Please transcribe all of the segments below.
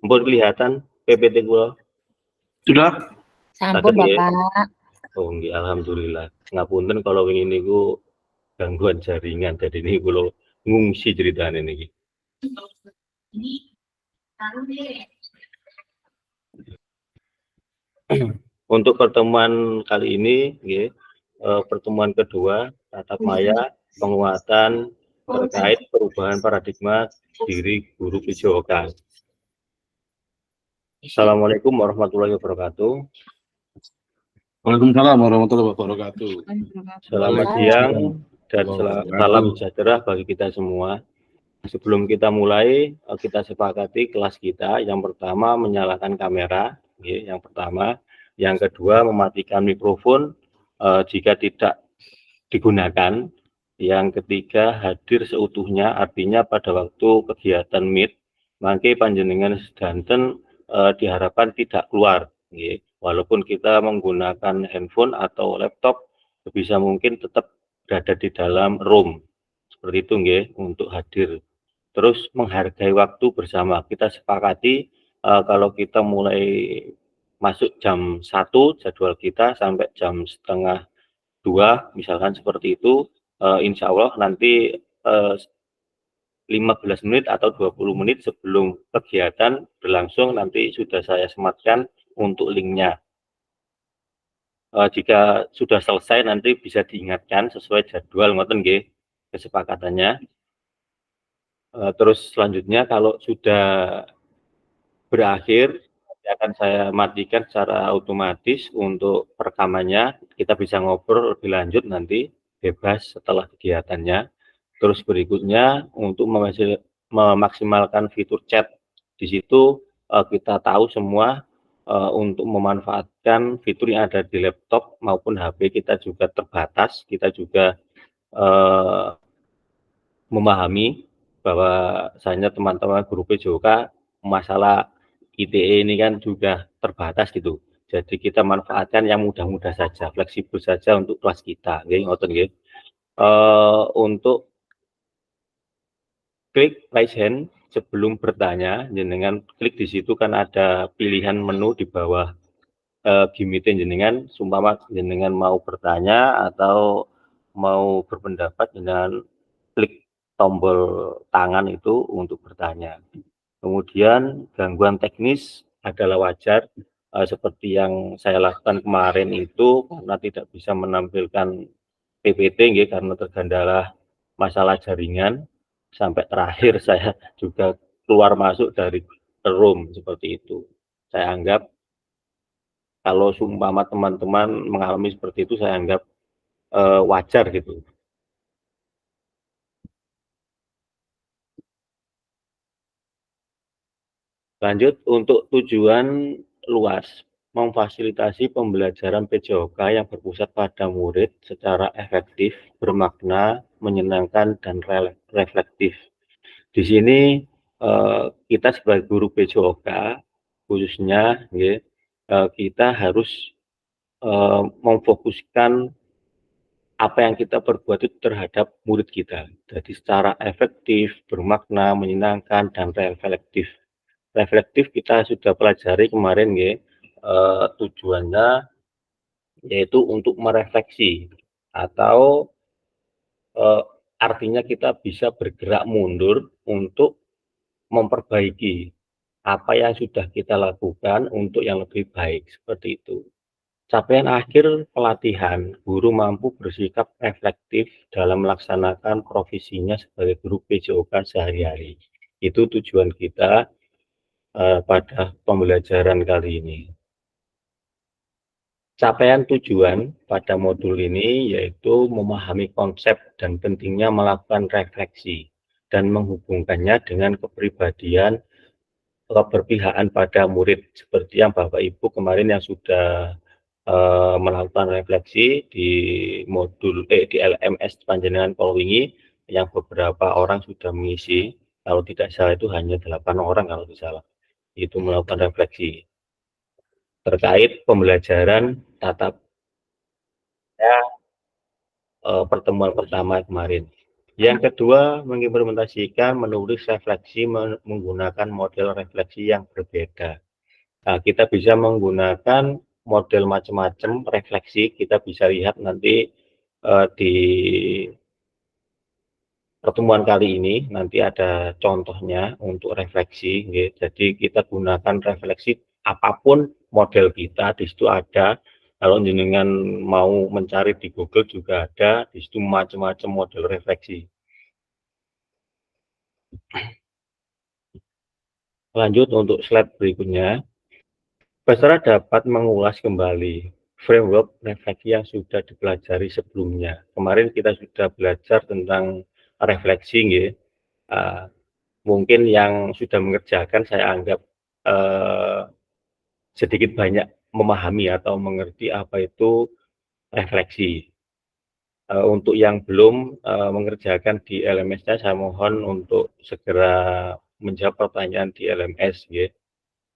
Mpun kelihatan PPT kula? Sudah. Sampun, Bapak. Oh nggih, alhamdulillah. Ngapunten kalau wingi niku gangguan jaringan, jadi ini kula ngungsi ceritane niki. Untuk pertemuan kali ini, nggih, pertemuan kedua tatap maya penguatan terkait perubahan paradigma diri guru PJOK. Assalamualaikum warahmatullahi wabarakatuh. Waalaikumsalam warahmatullahi wabarakatuh. Selamat siang dan salam sejahtera bagi kita semua. Sebelum kita mulai, kita sepakati kelas kita. Yang pertama menyalakan kamera, yang pertama. Yang kedua mematikan mikrofon jika tidak digunakan. Yang ketiga hadir seutuhnya, artinya pada waktu kegiatan meet, mangke panjenengan sedanten diharapkan tidak keluar. Walaupun kita menggunakan handphone atau laptop, sebisa mungkin tetap berada di dalam room. Seperti itu nggih, untuk hadir. Terus menghargai waktu bersama. Kita sepakati kalau kita mulai masuk jam 1 jadwal kita sampai jam setengah 2 misalkan seperti itu, insya Allah nanti 15 menit atau 20 menit sebelum kegiatan berlangsung nanti sudah saya sematkan untuk linknya. Jika sudah selesai nanti bisa diingatkan sesuai jadwal ngoten nggih kesepakatannya. Terus selanjutnya kalau sudah berakhir akan saya matikan secara otomatis untuk rekamannya. Kita bisa ngobrol lebih lanjut nanti bebas setelah kegiatannya. Terus berikutnya untuk memaksimalkan fitur chat di situ kita tahu semua untuk memanfaatkan fitur yang ada di laptop maupun HP kita juga terbatas. Kita juga memahami bahwa saya teman-teman guru PJOK masalah ITE ini kan juga terbatas gitu. Jadi kita manfaatkan yang mudah-mudah saja, fleksibel saja untuk kelas kita. Nggih, ngoten nggih. Untuk klik raise hand sebelum bertanya, jenengan klik di situ kan ada pilihan menu di bawah gimmitin jenengan, sumpama jenengan mau bertanya atau mau berpendapat, jenengan klik tombol tangan itu untuk bertanya. Kemudian gangguan teknis adalah wajar, seperti yang saya lakukan kemarin itu karena tidak bisa menampilkan PPT nggih, karena terkendala masalah jaringan. Sampai terakhir saya juga keluar masuk dari room seperti itu. Saya anggap kalau seumpama teman-teman mengalami seperti itu, saya anggap wajar gitu. Lanjut, untuk tujuan luas, memfasilitasi pembelajaran PJOK yang berpusat pada murid secara efektif, bermakna, menyenangkan, dan reflektif. Di sini kita sebagai guru PJOK, khususnya kita harus memfokuskan apa yang kita perbuat itu terhadap murid kita. Jadi secara efektif, bermakna, menyenangkan, dan reflektif. Reflektif kita sudah pelajari kemarin tujuannya yaitu untuk merefleksi atau artinya kita bisa bergerak mundur untuk memperbaiki apa yang sudah kita lakukan untuk yang lebih baik, seperti itu. Capaian akhir pelatihan, guru mampu bersikap reflektif dalam melaksanakan profesinya sebagai guru PJOK sehari-hari. Itu tujuan kita pada pembelajaran kali ini. Capaian tujuan pada modul ini yaitu memahami konsep dan pentingnya melakukan refleksi dan menghubungkannya dengan kepribadian keberpihakan pada murid, seperti yang Bapak Ibu kemarin yang sudah melakukan refleksi di modul di LMS panjenengan Polwingi, yang beberapa orang sudah mengisi, kalau tidak salah itu hanya 8 orang kalau tidak salah. itu melakukan refleksi terkait pembelajaran tatap pertemuan pertama kemarin. Yang kedua, mengimplementasikan menulis refleksi menggunakan model refleksi yang berbeda. Nah, kita bisa menggunakan model macam-macam refleksi. Kita bisa lihat nanti di pertemuan kali ini nanti ada contohnya untuk refleksi. Jadi kita gunakan refleksi apapun model kita, di situ ada. Kalau jenengan mau mencari di Google juga ada, di situ macam-macam model refleksi. Lanjut untuk slide berikutnya. Peserta dapat mengulas kembali framework refleksi yang sudah dipelajari sebelumnya. Kemarin kita sudah belajar tentang refleksi, mungkin yang sudah mengerjakan saya anggap sedikit banyak memahami atau mengerti apa itu refleksi. Untuk yang belum mengerjakan di LMS-nya, saya mohon untuk segera menjawab pertanyaan di LMS.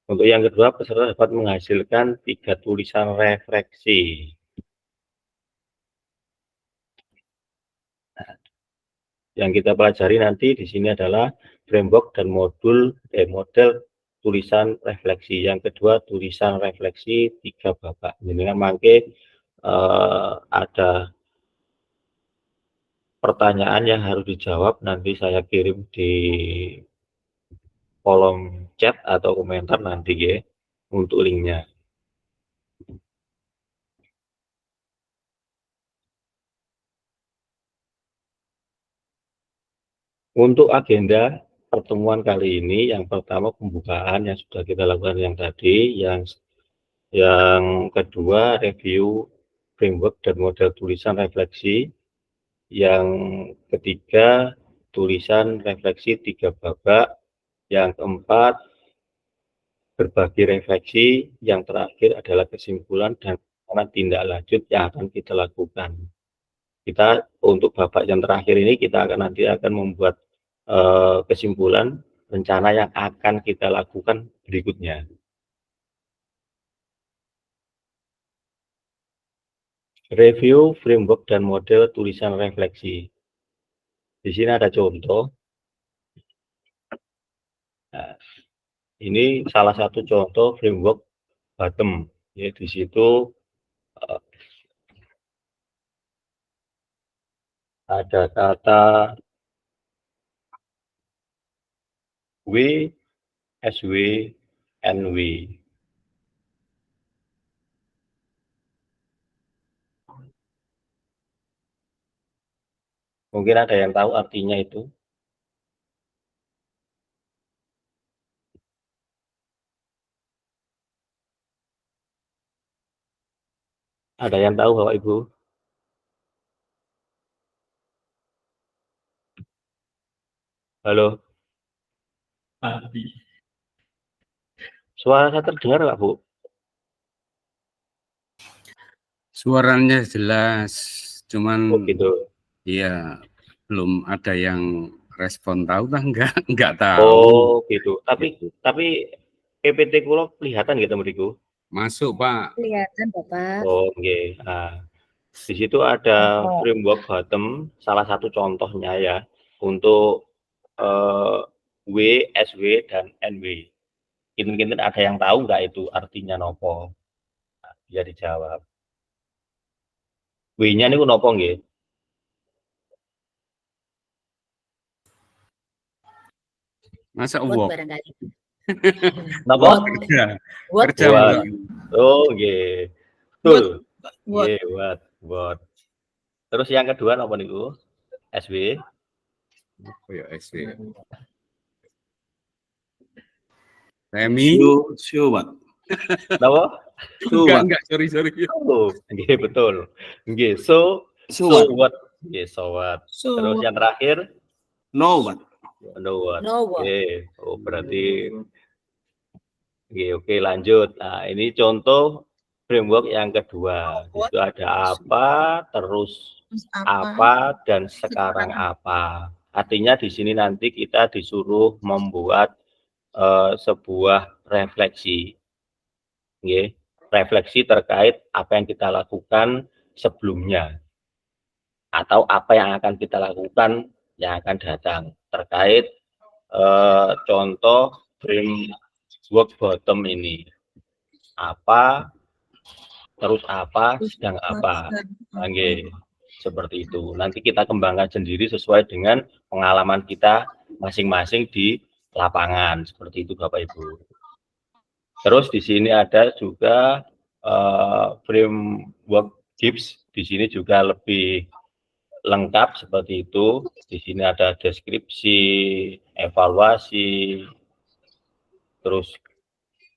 Untuk yang kedua, peserta dapat menghasilkan 3 tulisan refleksi. Yang kita pelajari nanti di sini adalah framework dan model tulisan refleksi. Yang kedua, tulisan refleksi 3 babak. Dengan mangke ada pertanyaan yang harus dijawab, nanti saya kirim di kolom chat atau komentar nanti untuk linknya. Untuk agenda pertemuan kali ini, yang pertama pembukaan yang sudah kita lakukan yang tadi, yang kedua review framework dan model tulisan refleksi, yang ketiga tulisan refleksi 3 babak, yang keempat berbagi refleksi, yang terakhir adalah kesimpulan dan tindak lanjut yang akan kita lakukan. Kita untuk babak yang terakhir ini kita nanti akan membuat kesimpulan rencana yang akan kita lakukan berikutnya. Review framework dan model tulisan refleksi. Di sini ada contoh. Nah, ini salah satu contoh framework bottom. Ya, di situ ada kata W, SW, NW. Mungkin ada yang tahu artinya itu. Ada yang tahu Bapak Ibu? Halo? Suara saya terdengar nggak, Bu? Suaranya jelas, cuman gitu. Iya, belum ada yang respon, tahu kan enggak tahu. Oh, gitu. Gitu. Tapi PPT kulo kelihatan gitu mriku. Masuk, Pak. Kelihatan, Bapak. Oh, nggih. Nah, di situ ada framework bottom, salah satu contohnya ya, untuk W, SW, dan NW. Kinten-kinten ada yang tahu nggak itu artinya nopo? Nah, bisa dijawab. W-nya niku nopo nggih? Masa Buat walk? barangkali. Napa? Kerja. Oh, nggih. Betul. Nggih, buat. Terus yang kedua napa niku? SW. Oh ya, SW. Remi. What? Napa? Enggak, sorry. Oh, nggih, betul. Nggih, so what? Nggih, so what. Terus yang terakhir? No what. Oke, oh berarti oke, lanjut. Nah, ini contoh framework yang kedua. Itu ada apa, terus apa, dan sekarang apa. Artinya di sini nanti kita disuruh membuat sebuah refleksi. Nggih, refleksi terkait apa yang kita lakukan sebelumnya atau apa yang akan kita lakukan yang akan datang terkait contoh framework bottom ini. Apa, terus apa, sedang apa. Nggih, seperti itu. Nanti kita kembangkan sendiri sesuai dengan pengalaman kita masing-masing di lapangan. Seperti itu Bapak Ibu. Terus di sini ada juga framework GIPS. Di sini juga lebih lengkap seperti itu. Di sini ada deskripsi, evaluasi, terus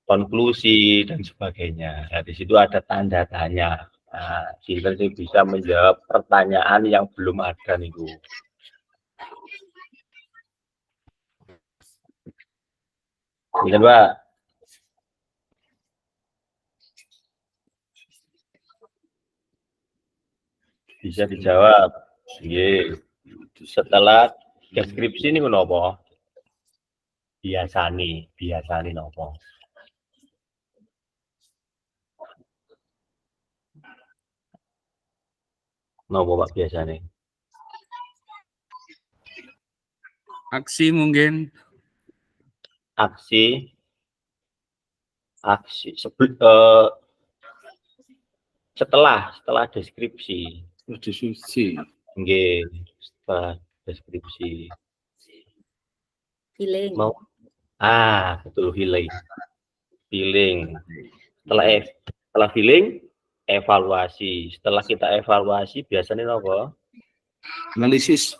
konklusi dan sebagainya. Nah, di situ ada tanda tanya. Nah, sehingga bisa menjawab pertanyaan yang belum ada nih Bu. Iya Pak. Bisa dijawab. Iya. Setelah deskripsi ini menapa? Biasane napa? Napa Pak biasane? Aksi mungkin. Aksi setelah deskripsi. Diskusi. Nggih, setelah deskripsi. Healing. Mau betul healing. Setelah healing, evaluasi. Setelah kita evaluasi biasanya apa? Analisis.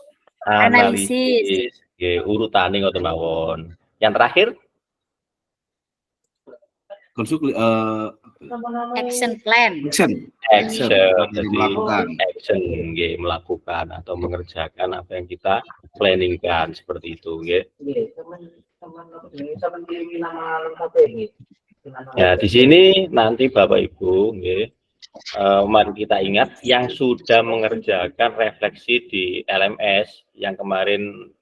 Analisis. Nggih, urutane ngoten mawon. Yang terakhir Action plan. action. Jadi melakukan atau mengerjakan apa yang kita planningkan seperti itu, nggih. Ya, di sini nanti Bapak Ibu, nggih, mari kita ingat yang sudah mengerjakan refleksi di LMS yang kemarin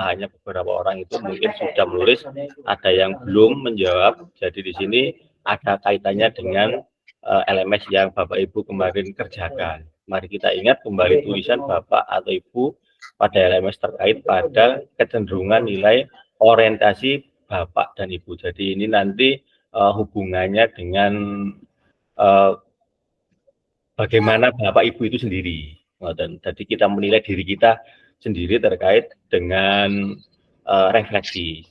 hanya beberapa orang itu mungkin sudah menulis, ada yang belum menjawab. Jadi di sini ada kaitannya dengan LMS yang Bapak Ibu kemarin kerjakan. Mari kita ingat kembali tulisan Bapak atau Ibu pada LMS terkait pada kecenderungan nilai orientasi Bapak dan Ibu. Jadi ini nanti hubungannya dengan bagaimana Bapak Ibu itu sendiri. Jadi kita menilai diri kita sendiri terkait dengan refleksi.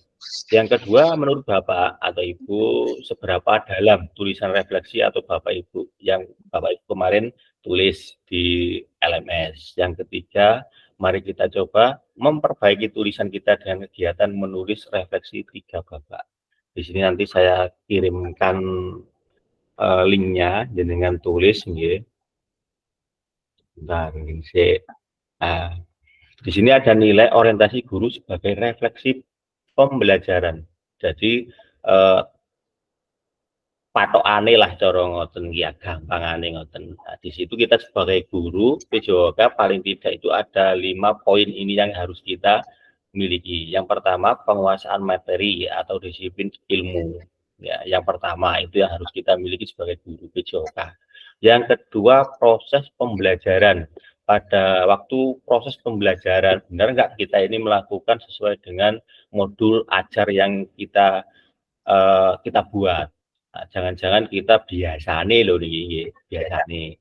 Yang kedua, menurut Bapak atau Ibu, seberapa dalam tulisan refleksi atau Bapak Ibu yang Bapak Ibu kemarin tulis di LMS. Yang ketiga, mari kita coba memperbaiki tulisan kita dengan kegiatan menulis refleksi 3 Bapak. Di sini nanti saya kirimkan linknya dengan tulis, nggih. Bentar, ini sih. Nah, di sini ada nilai orientasi guru sebagai refleksi pembelajaran. Jadi patokane lah cara ngoten ya, gampangane ngoten. Nah, di situ kita sebagai guru PJOK paling tidak itu ada 5 poin ini yang harus kita miliki. Yang pertama, penguasaan materi atau disiplin ilmu. Ya, yang pertama itu yang harus kita miliki sebagai guru PJOK. Yang kedua, proses pembelajaran. Pada waktu proses pembelajaran, benar nggak kita ini melakukan sesuai dengan modul ajar yang kita buat. Nah, jangan-jangan kita biasane loh nih, biasane.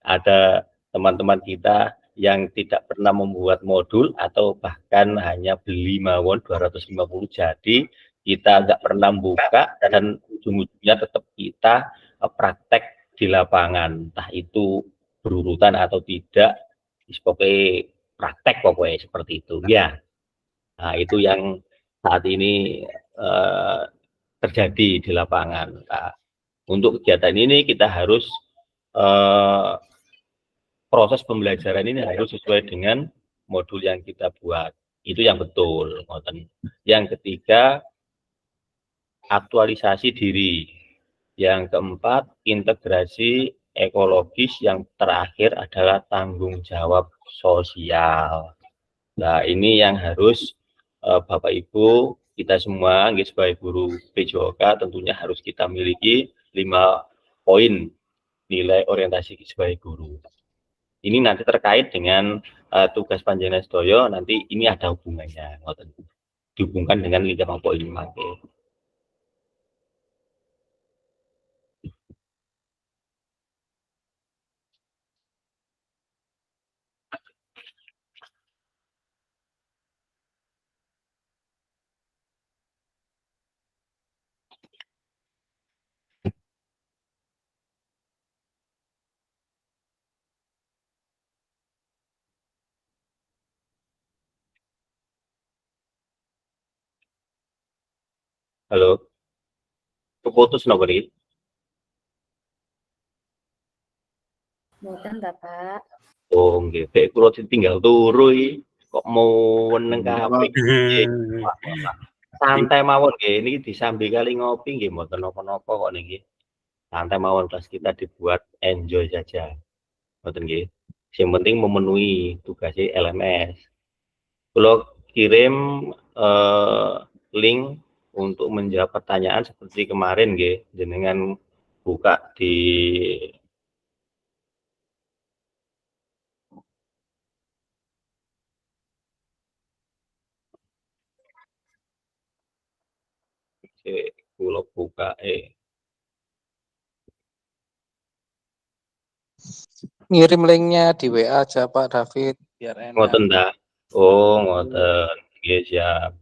Ada teman-teman kita yang tidak pernah membuat modul atau bahkan hanya beli mawon 250, jadi kita nggak pernah buka dan ujung-ujungnya tetap kita praktek di lapangan, entah itu berurutan atau tidak, pokoknya praktek pokoknya seperti itu ya. Nah, itu yang saat ini terjadi di lapangan. Nah, untuk kegiatan ini kita harus proses pembelajaran ini harus sesuai dengan modul yang kita buat. Itu yang betul. Yang ketiga, aktualisasi diri. Yang keempat, integrasi ekologis. Yang terakhir adalah tanggung jawab sosial. Nah, ini yang harus Bapak Ibu kita semua sebagai guru PJOK tentunya harus kita miliki 5 poin nilai orientasi sebagai guru. Ini nanti terkait dengan tugas panjenengan sedaya, nanti ini ada hubungannya, dihubungkan dengan 5 poin mangke. Halo, keputus nomor ini? Mboten, Bapak. Oh, nggih, bek kula ditinggal turu iki. Kok mau neng kafe. Santai mawon nggih, niki disambi kali ngopi nggih mboten napa-napa kok niki. Santai mawon, kelas kita dibuat enjoy saja. Mboten nggih. Yang penting memenuhi tugasnya LMS. Kula kirim link untuk menjawab pertanyaan seperti kemarin nggih, jenengan buka di kula buka Ngirim linknya di WA aja Pak David biar enak. ngoten ta. Oh, ngoten. Nggih, siap.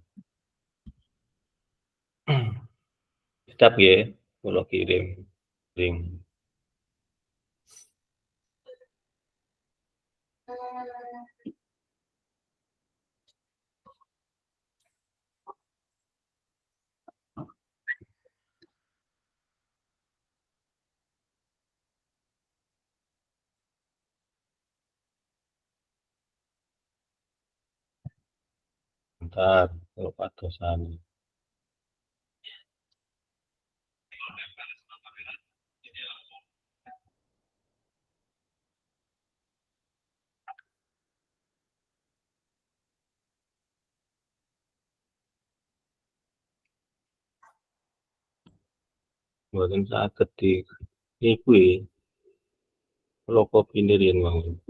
Siap nggih, kula kirim link. Bentar, kalau Pak dosan. Mboten saged di iku kula kopine riyen mawon.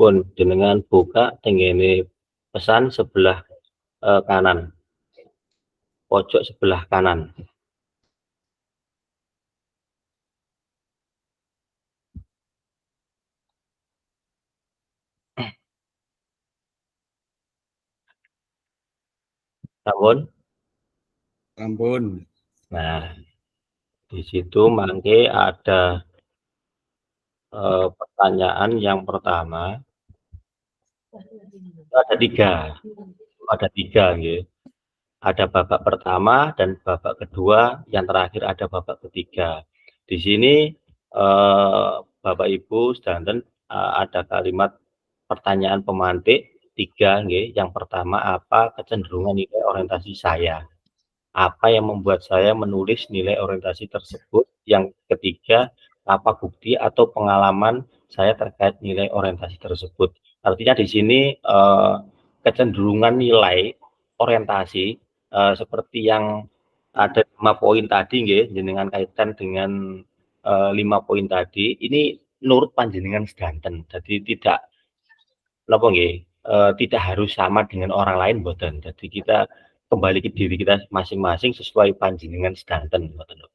Pun jenengan buka tenggene pesan sebelah kanan. Pojok sebelah kanan. Sampun? Ampun. Nah, di situ mangke ada pertanyaan yang pertama. Ada tiga nggih. Ada babak pertama dan babak kedua, yang terakhir ada babak ketiga. Di sini Bapak Ibu sedanten ada kalimat pertanyaan pemantik 3 nggih. Yang pertama, apa kecenderungan nilai orientasi saya? Apa yang membuat saya menulis nilai orientasi tersebut? Yang ketiga, apa bukti atau pengalaman saya terkait nilai orientasi tersebut? Artinya di sini kecenderungan nilai orientasi seperti yang ada 5 poin tadi nggih, jenengan kaitkan dengan 5 poin tadi, ini nurut panjenengan sedanten. Jadi tidak napa nggih, tidak harus sama dengan orang lain mboten. Jadi kita kembali ke diri kita masing-masing sesuai panjenengan sedanten ngoten lho.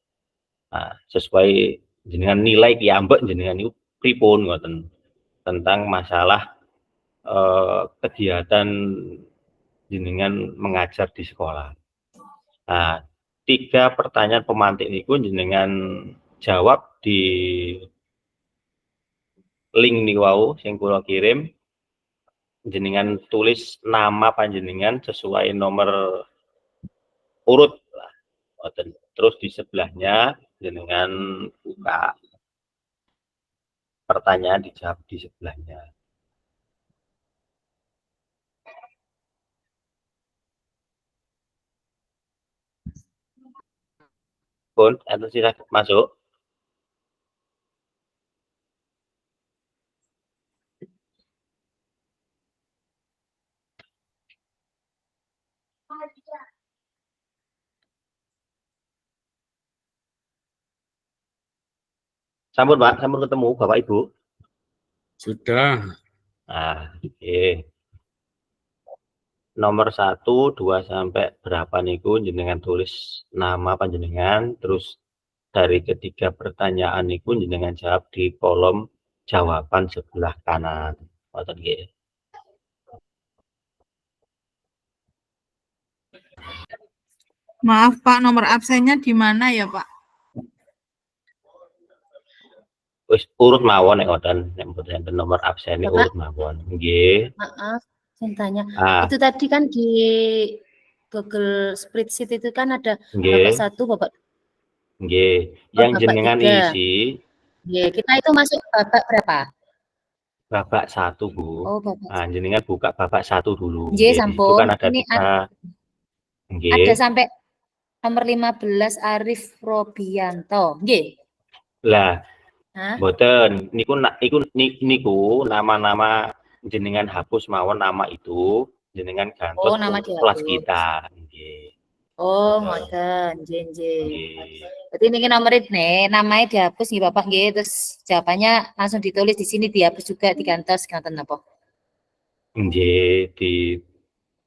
Nah, sesuai jenengan nilai piyambak jenengan niku pripun ngoten tentang masalah kegiatan jenengan mengajar di sekolah. Nah, 3 pertanyaan pemantik niku jenengan jawab di link niku wau sing kula kirim. Jenengan tulis nama panjenengan sesuai nomor urut lah. Terus di sebelahnya jenengan buka pertanyaan, dijawab di sebelahnya. Pun, atau silakan masuk. Sampun Pak, sampun ketemu Bapak Ibu. Sudah. Nah, oke. Nomor 1, 2 sampai berapa niku jenengan tulis nama panjenengan, terus dari ketiga pertanyaan niku jenengan jawab di kolom jawaban sebelah kanan. Ngoten nggih. Maaf Pak, nomor absennya di mana ya Pak? Wis urut mawon nek ngoten, nek mboten enten nomor absen urut mawon. Nggih. Maaf, saya tanya. Ah, Itu tadi kan di Google Spreadsheet itu kan ada nggih. Bapak 1, Bapak Nggih. Oh, Yang Bapak jenengan 3. isi Nggih, kita itu masuk Bapak berapa? Bapak 1, Bu. Oh, Bapak. Nah, jenengan buka Bapak 1 dulu. Nggih, Nggih, di situ sampun. kan ada Ini 3. ada Nggih. sampai nomor 15 Arif Robianto. Nggih. Lah, Hah? mboten. Niku nama-nama jenengan hapus mawon nama itu, jenengan gantos Oh, nama kelas dihapus. kita. Nggih. Oh, ngoten. Nggih, nggih. Nggih. Berarti ini nomor nih, namanya dihapus nih Bapak nggih, terus jawabannya langsung ditulis di sini, dihapus juga digantos ngoten napa? Nggih,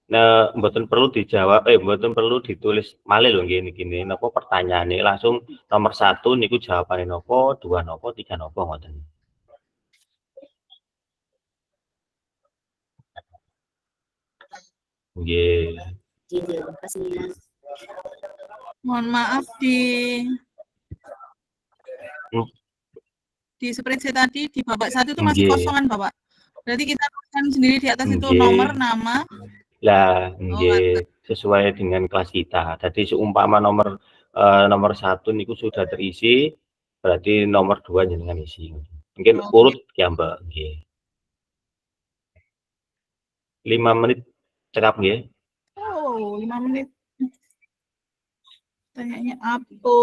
nah, mboten perlu dijawab, mboten perlu ditulis malih lho nggih niki napa pertanyaane langsung nomor 1 niku jawabane napa, 2 napa, 3 napa ngoten. Nggih. Nggih, terima kasih. Mohon maaf di Hmm. spreadsheet tadi di babak 1 itu masih Nggih. kosongan Bapak. Berarti kita tuliskan sendiri di atas itu Nggih. nomor, nama. Lah, nggih, ngaten. sesuai dengan kelas kita. Jadi seumpama nomor 1 niku sudah terisi, berarti nomor 2 jenengan isi. Mungkin Oke. urut ya, Mbak, nggih. 5 menit cekap nggih. Oh, 5 menit. Tanyanya apa?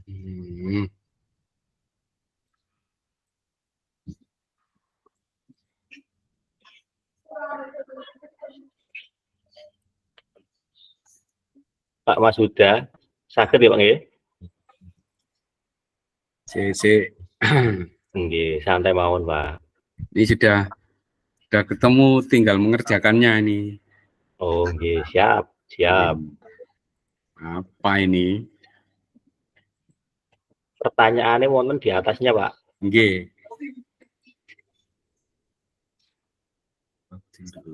Hmm. Pak Mas Huda, saged ya Pak nggih? Cek. Nggih, santai mawon, Pak. Ini sudah ketemu, tinggal mengerjakannya ini. Oh, nggih, siap. Apa ini? Pertanyaannya wonten di atasnya, Pak. Nggih. Halo,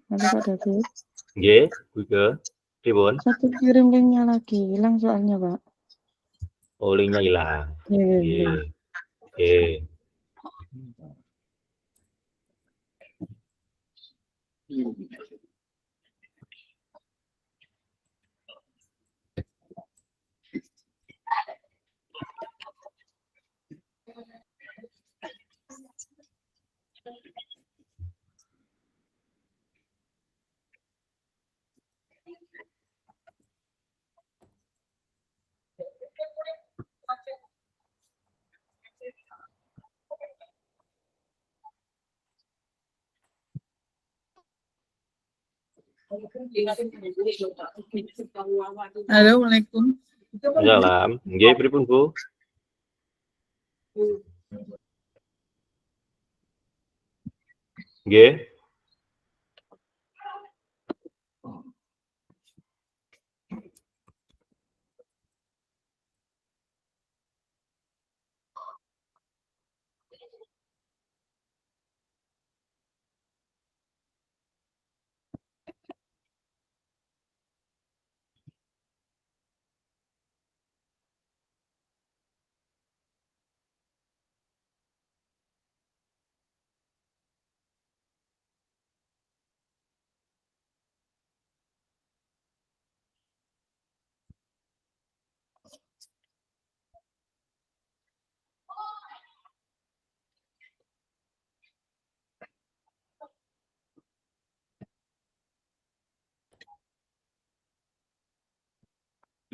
Pak David. Nggih, Buke. Pripun? Satu kirim linknya lagi, hilang soalnya, Pak. Oh, linknya hilang. Iya. Nggih. Oke. Halo, Waalaikumsalam. Salam. Nggih, pripun, Bu? Nggih.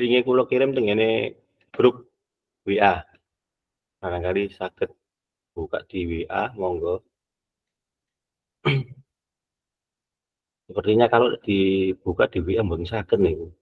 Linke kula kirim tengene grup WA. Barangkali saged buka di WA, monggo. Sepertinya kalau dibuka di WA mboten saged niku.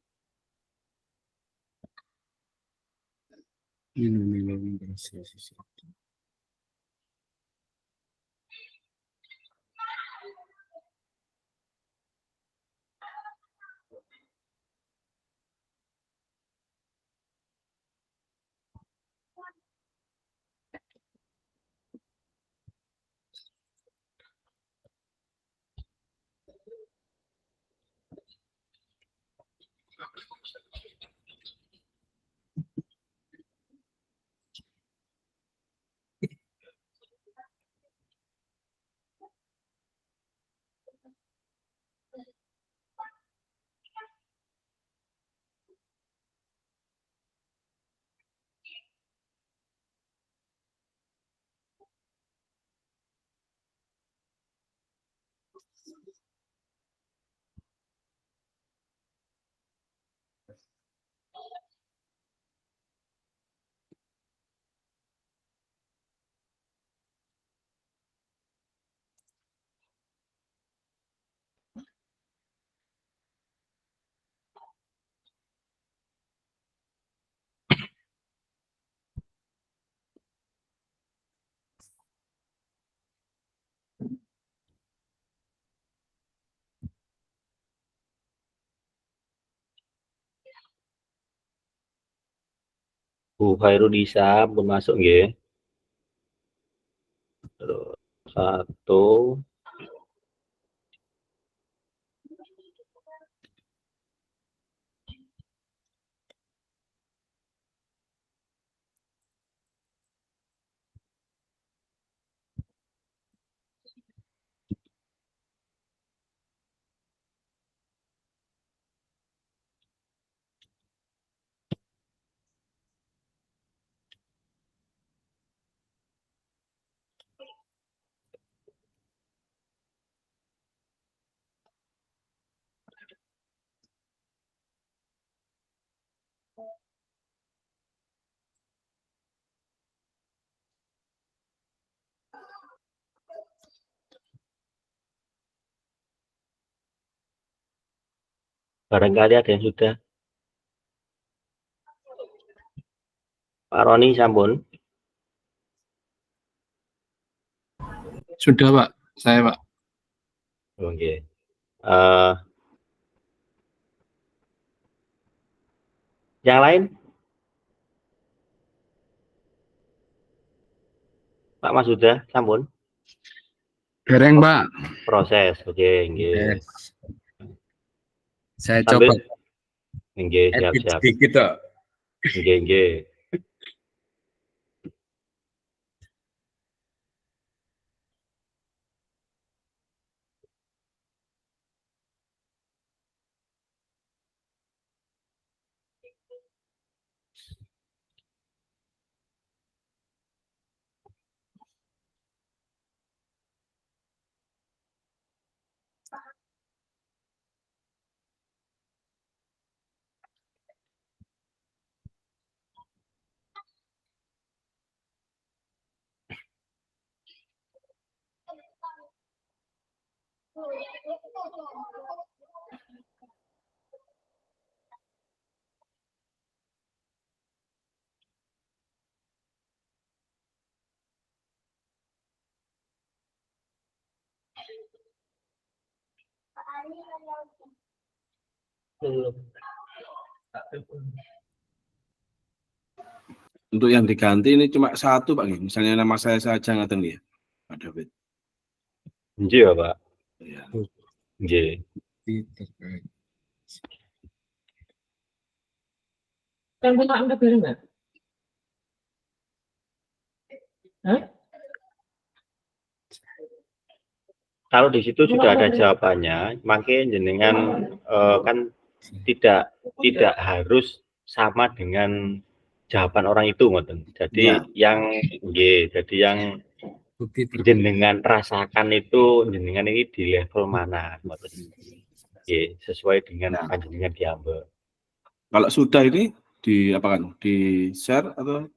Bu Khairunisa pun masuk nggih. Terus 1. Barangkali ada yang sudah. Pak Roni sampun. Sudah, Pak. Saya, Pak. Oke. Yang lain? Pak Mas sudah sampun. Dereng, Pak. Proses. Oke, nggih. Yes. Saya Sambil coba nggih, edit siap-siap. sedikit, Pak. Nggih, nggih. Untuk yang diganti ini cuma satu Pak. Misalnya nama saya saja ngaten ya, Pak David. Nggih, ya, Pak. Ya. Nggih. Kan punya Anda bareng nggak? Hah? Kalau di situ sudah ada jawabannya, makin jenengan kan tidak harus sama dengan jawaban orang itu, ngoten. Jadi Ya. jadi yang jenengan rasakan itu jenengan ini di level mana, ngoten. Nggih, sesuai dengan Ya. panjenengan diambil. Kalau sudah ini di apa kan? Di share atau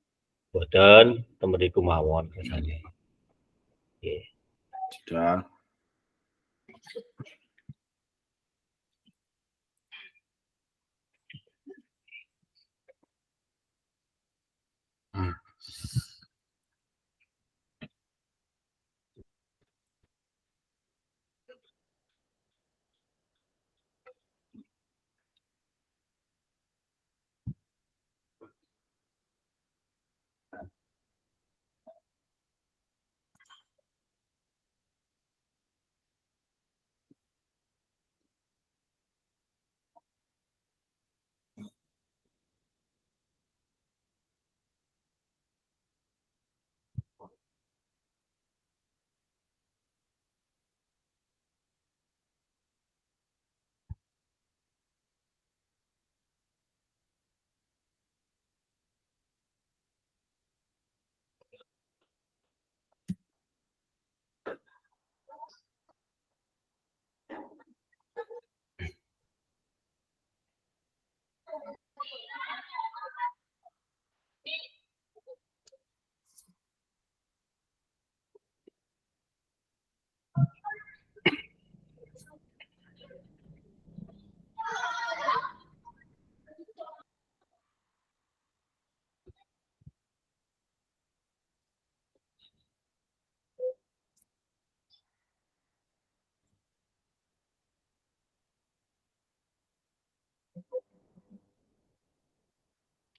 Boten temen iku mawon kesane. Nggih. sudah?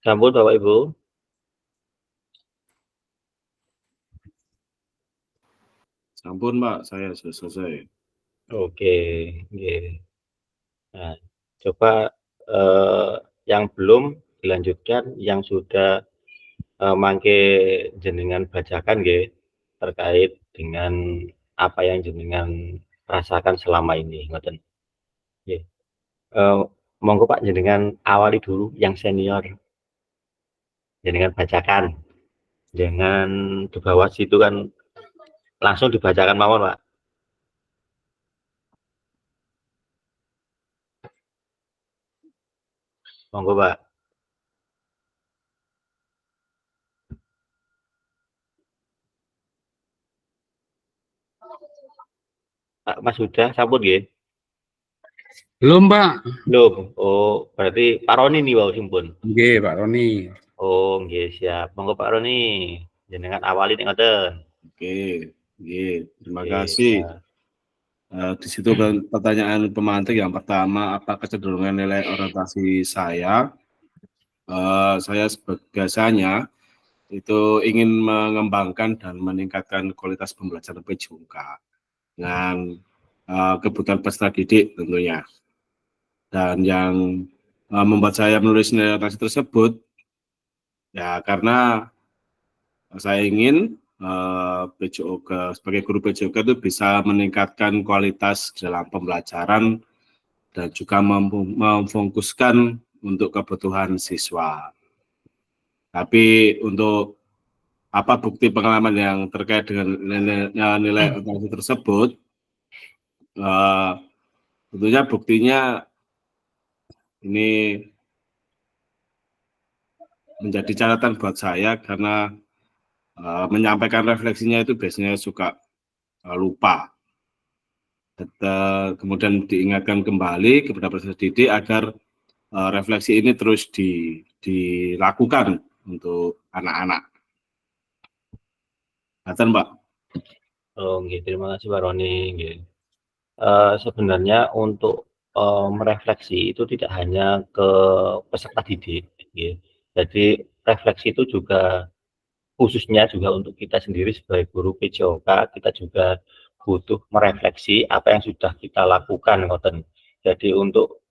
Sampun Bapak Ibu. Sampun Pak, saya sudah selesai. Oke, nggih. Nah, coba yang belum dilanjutkan, yang sudah mangke jenengan bacakan nggih terkait dengan apa yang jenengan rasakan selama ini, ngoten. Nggih. Monggo Pak jenengan awali dulu yang senior. Jenengan bacakan. Jangan di bawah situ kan langsung dibacakan mawon, Pak. Monggo, Pak. Pak Mas sudah sampun nggih? Belum, Pak. Belum. Oh, berarti Pak Roni nih wau simpun. Nggih, Pak Roni. Oh, nggih siap. Monggo Pak Roni. Jenengan awali ning ngoten. Oke, nggih. Terima Oke, kasih. siap. Di situ pertanyaan pemantik yang pertama, apa kecenderungan nilai orientasi saya? Saya biasanya itu ingin mengembangkan dan meningkatkan kualitas pembelajaran PJOK. dengan kebutuhan peserta didik tentunya. Dan yang membuat saya menulis nilai orientasi tersebut ya karena saya ingin PJOK sebagai guru PJOK itu bisa meningkatkan kualitas dalam pembelajaran dan juga memfokuskan untuk kebutuhan siswa. Tapi untuk apa bukti pengalaman yang terkait dengan nilai orientasi tersebut, tentunya buktinya ini menjadi catatan buat saya karena menyampaikan refleksinya itu biasanya suka lupa. Kemudian diingatkan kembali kepada peserta didik agar refleksi ini terus dilakukan untuk anak-anak. Ngaten, Mbak. Oh, nggih, terima kasih Pak Roni. Nggih. Sebenarnya untuk merefleksi itu tidak hanya ke peserta didik, nggih. Jadi refleksi itu juga khususnya juga untuk kita sendiri sebagai guru PJOK, kita juga butuh merefleksi apa yang sudah kita lakukan, ngoten. Jadi untuk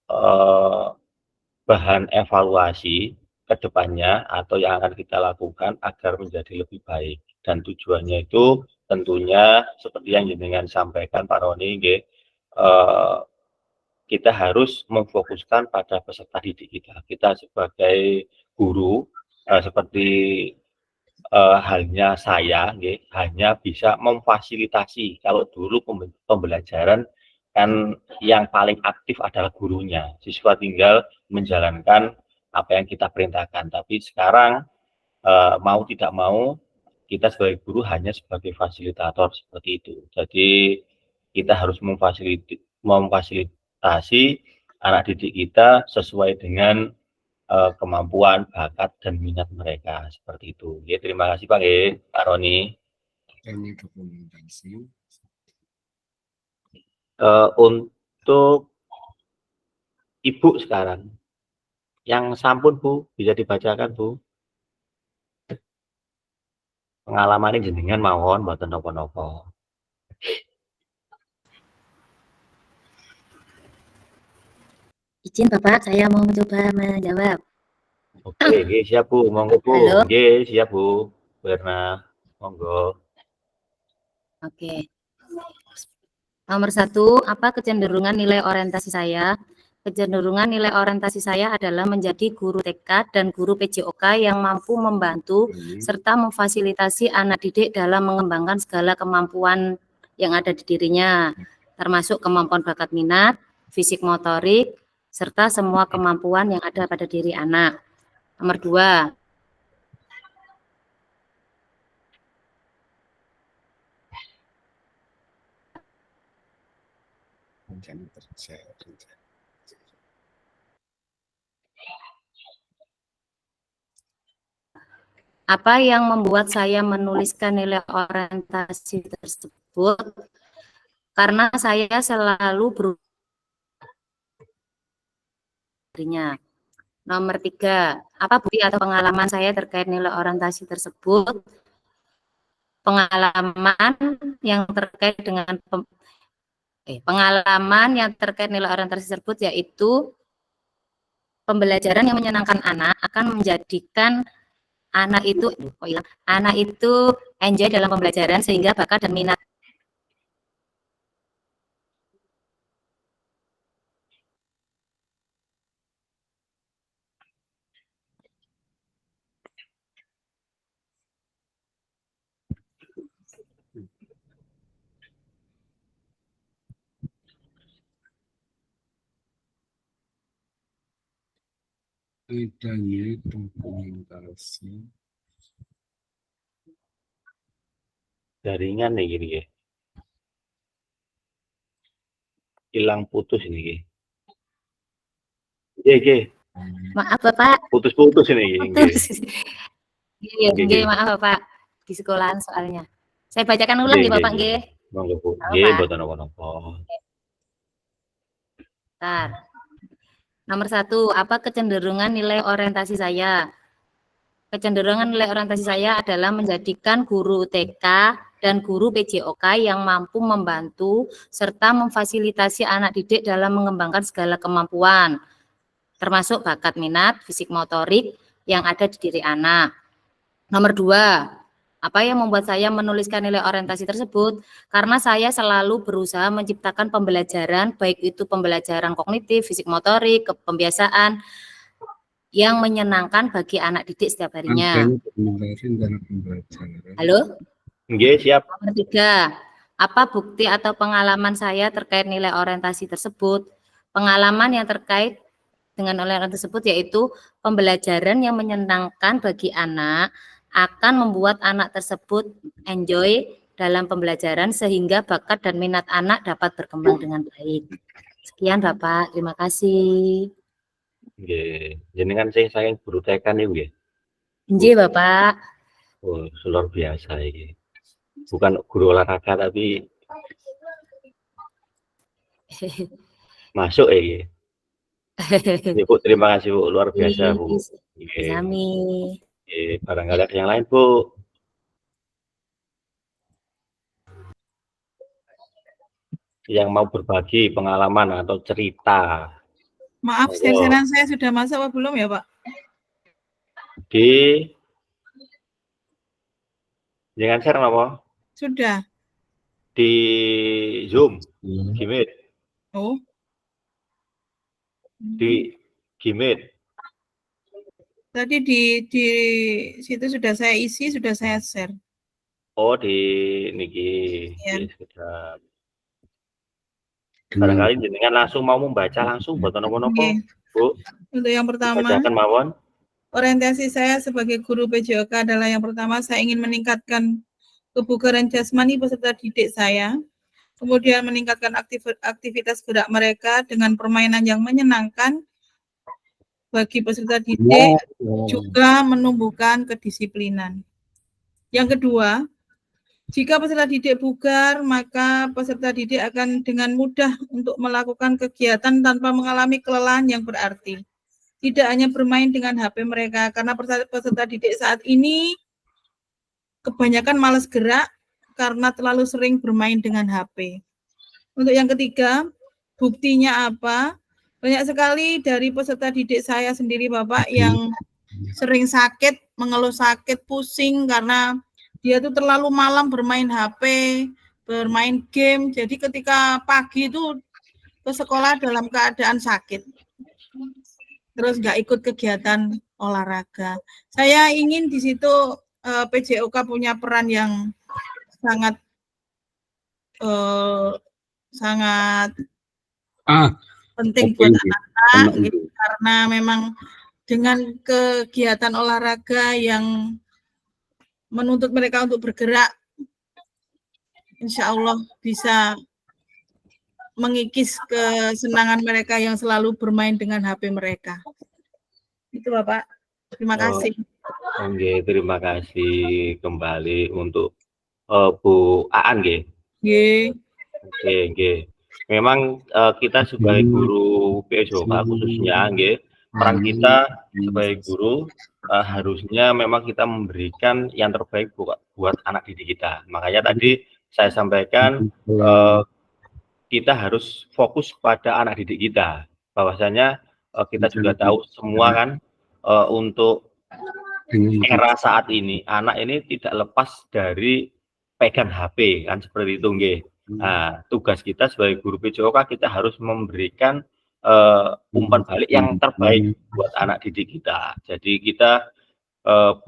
bahan evaluasi ke depannya atau yang akan kita lakukan agar menjadi lebih baik. Dan tujuannya itu tentunya seperti yang jenengan sampaikan Pak Roni, nggih, kita harus memfokuskan pada peserta didik kita. Kita sebagai guru seperti halnya saya, nggih, hanya bisa memfasilitasi. Kalau dulu pembelajaran kan yang paling aktif adalah gurunya, siswa tinggal menjalankan apa yang kita perintahkan. Tapi sekarang mau tidak mau kita sebagai guru hanya sebagai fasilitator seperti itu. Jadi kita harus memfasilitasi anak didik kita sesuai dengan kemampuan, bakat, dan minat mereka seperti itu. Ya, terima kasih Pak Pak Roni. Ini dokumentasi. Untuk Ibu sekarang, yang sampun Bu, bisa dibacakan Bu. Pengalaman jenengan mawon, mboten napa-napa. Izin Bapak, saya mau mencoba menjawab. Oke, nggih, siap Bu, monggo Bu. Halo. Nggih, siap Bu. Berna, monggo. Oke. Nomor 1, apa kecenderungan nilai orientasi saya? Kecenderungan nilai orientasi saya adalah menjadi guru TK dan guru PJOK yang mampu membantu serta memfasilitasi anak didik dalam mengembangkan segala kemampuan yang ada di dirinya, termasuk kemampuan bakat minat, fisik motorik, serta semua kemampuan yang ada pada diri anak. Nomor 2, apa yang membuat saya menuliskan nilai orientasi tersebut? Karena saya selalu berpikirnya. Nomor 3, apa bukti atau pengalaman saya terkait nilai orientasi tersebut? Pengalaman yang terkait dengan nilai orientasi tersebut yaitu pembelajaran yang menyenangkan anak akan menjadikan anak itu enjoy dalam pembelajaran sehingga bakat dan minat Bedanya dokumentasi. Jaringan nih gini ya. Hilang putus ini nggih. Nggih. Maaf Bapak. Putus-putus ini nggih. Nggih, maaf Bapak. Di sekolahan soalnya. Saya bacakan ulang ya Bapak nggih. Monggo Bu. Nggih, mboten napa-napa. Bentar. Nomor 1, apa kecenderungan nilai orientasi saya? Kecenderungan nilai orientasi saya adalah menjadikan guru TK dan guru PJOK yang mampu membantu serta memfasilitasi anak didik dalam mengembangkan segala kemampuan, termasuk bakat minat, fisik motorik yang ada di diri anak. Nomor 2, apa yang membuat saya menuliskan nilai orientasi tersebut? Karena saya selalu berusaha menciptakan pembelajaran, baik itu pembelajaran kognitif, fisik motorik, pembiasaan, yang menyenangkan bagi anak didik setiap harinya. Halo? Nggih, siap. Nomor 3, apa bukti atau pengalaman saya terkait nilai orientasi tersebut? Pengalaman yang terkait dengan nilai orientasi tersebut yaitu pembelajaran yang menyenangkan bagi anak akan membuat anak tersebut enjoy dalam pembelajaran sehingga bakat dan minat anak dapat berkembang dengan baik. Sekian Bapak, terima kasih. Nggih, jenengan sing saking guru TK niku nggih. Nggih Bapak. Oh, luar biasa iki. Bukan guru olahraga tapi masuk iki. Nggih, Bu, terima kasih Bu, luar biasa Bu. Nggih. Kami. Barangkali ada yang lain Bu. Yang mau berbagi pengalaman atau cerita. Maaf, share-sharean saya sudah masuk apa belum ya Pak? Di jangan share apa? Sudah. Di Zoom, Gmeet, Oh. di Gmeet. Tadi di situ sudah saya isi, sudah saya share. Oh, di niki. Ya. Yes, sudah. Barangkali jenengan langsung mau membaca langsung buat nopo-nopo, Bu. Untuk yang pertama, Bacakan mawon. orientasi saya sebagai guru PJOK adalah yang pertama, saya ingin meningkatkan kebugaran jasmani peserta didik saya, kemudian meningkatkan aktivitas gerak mereka dengan permainan yang menyenangkan bagi peserta didik, juga menumbuhkan kedisiplinan. Yang kedua, jika peserta didik bugar, maka peserta didik akan dengan mudah untuk melakukan kegiatan tanpa mengalami kelelahan yang berarti. Tidak hanya bermain dengan HP mereka, karena peserta didik saat ini kebanyakan malas gerak karena terlalu sering bermain dengan HP. Untuk yang ketiga, buktinya apa? Banyak sekali dari peserta didik saya sendiri Bapak yang sering sakit, mengeluh sakit, pusing karena dia tuh terlalu malam bermain HP, bermain game. Jadi ketika pagi itu ke sekolah dalam keadaan sakit. Terus nggak ikut kegiatan olahraga. Saya ingin di situ PJOK punya peran yang sangat penting buat anak-anak karena memang dengan kegiatan olahraga yang menuntut mereka untuk bergerak, insya Allah bisa mengikis kesenangan mereka yang selalu bermain dengan HP mereka. Itu Bapak, terima kasih. Oke, terima kasih kembali untuk Bu Aan nggih. Nggih. Oke. Memang kita sebagai guru PJOK khususnya nggih, peran kita sebagai guru harusnya memang kita memberikan yang terbaik buat anak didik kita. Makanya tadi saya sampaikan kita harus fokus pada anak didik kita. Bahwasanya kita juga tahu semua kan untuk era saat ini anak ini tidak lepas dari pegang HP kan seperti itu nggih. Nah, tugas kita sebagai guru PJOK kita harus memberikan umpan balik yang terbaik buat anak didik kita. Jadi kita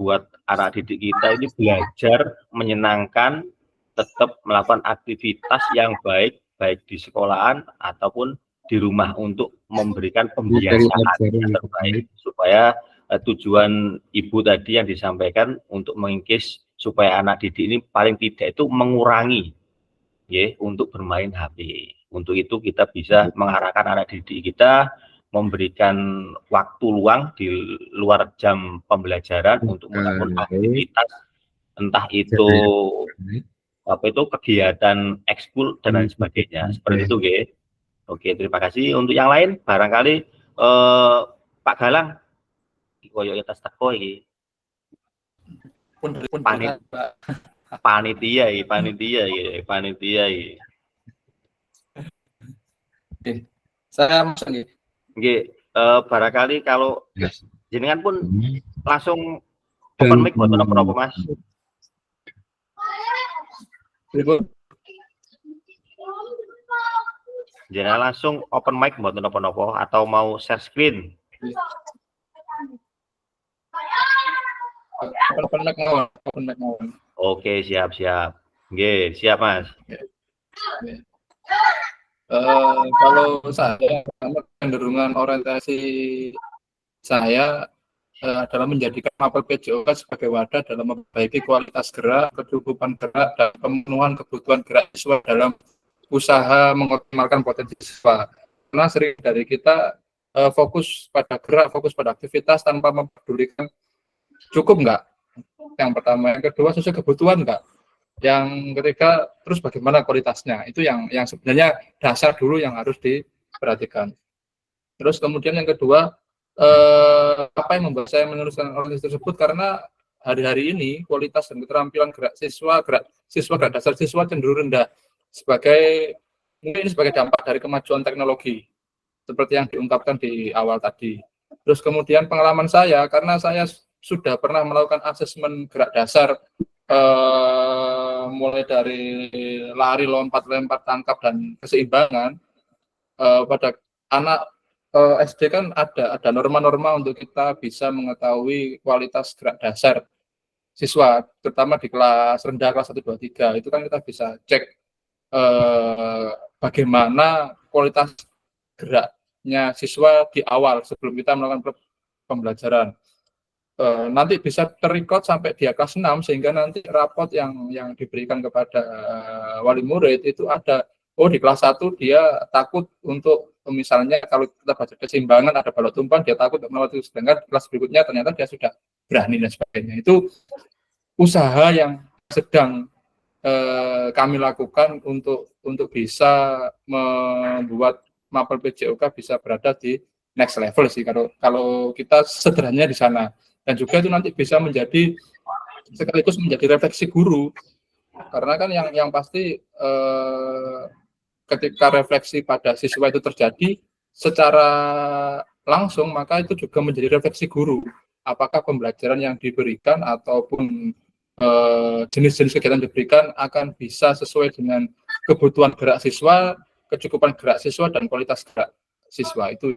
buat anak didik kita ini belajar menyenangkan, tetap melakukan aktivitas yang baik di sekolahan ataupun di rumah untuk memberikan pembiasaan yang terbaik supaya tujuan Ibu tadi yang disampaikan untuk mengikis supaya anak didik ini paling tidak itu mengurangi untuk bermain HP. Untuk itu kita bisa mengarahkan anak didik kita memberikan waktu luang di luar jam pembelajaran untuk melakukan aktivitas entah itu kegiatan ekskul dan lain sebagainya. Seperti itu nggih. Oke, terima kasih. Untuk yang lain barangkali Pak Galang koyo atas teko iki. panitia ya. Saya masuk nggih. Nggih, barangkali kalau jenengan pun langsung Dan- open mic mboten napa-napa Mas. Jenengan langsung open mic mboten napa-napa atau mau share screen. Open mic mawon. Oke, siap. Nggih, siap Mas. Kalau saya, kecenderungan orientasi saya adalah menjadikan mapel PJOK sebagai wadah dalam memperbaiki kualitas gerak, kecukupan gerak, dan pemenuhan kebutuhan gerak siswa dalam usaha mengoptimalkan potensi siswa. Karena sering dari kita fokus pada gerak, fokus pada aktivitas tanpa mempedulikan cukup nggak. Yang pertama, yang kedua sesuai kebutuhan nggak. Yang ketiga, terus bagaimana kualitasnya? Itu yang sebenarnya dasar dulu yang harus diperhatikan. Terus kemudian yang kedua, apa yang membuat saya meneruskan organisasi tersebut, karena hari-hari ini kualitas dan keterampilan gerak dasar siswa cenderung rendah mungkin sebagai dampak dari kemajuan teknologi seperti yang diungkapkan di awal tadi. Terus kemudian pengalaman saya, karena saya sudah pernah melakukan asesmen gerak dasar mulai dari lari, lompat, tangkap, dan keseimbangan pada anak SD kan ada norma-norma untuk kita bisa mengetahui kualitas gerak dasar siswa, terutama di kelas rendah, kelas 1, 2, 3. Itu kan kita bisa cek bagaimana kualitas geraknya siswa di awal sebelum kita melakukan pembelajaran. Nanti bisa terrecord sampai dia kelas 6, sehingga nanti rapot yang diberikan kepada wali murid itu ada, di kelas 1 dia takut untuk, misalnya kalau kita baca keseimbangan ada balok tumpang, dia takut untuk melewati, sedangkan kelas berikutnya ternyata dia sudah berani dan sebagainya. Itu usaha yang sedang kami lakukan untuk bisa membuat mapel PJOK bisa berada di next level sih, kalau kita sederhananya di sana. Dan juga itu nanti bisa menjadi sekaligus menjadi refleksi guru, karena kan yang pasti ketika refleksi pada siswa itu terjadi secara langsung, maka itu juga menjadi refleksi guru, apakah pembelajaran yang diberikan ataupun jenis-jenis kegiatan yang diberikan akan bisa sesuai dengan kebutuhan gerak siswa, kecukupan gerak siswa, dan kualitas gerak siswa. Itu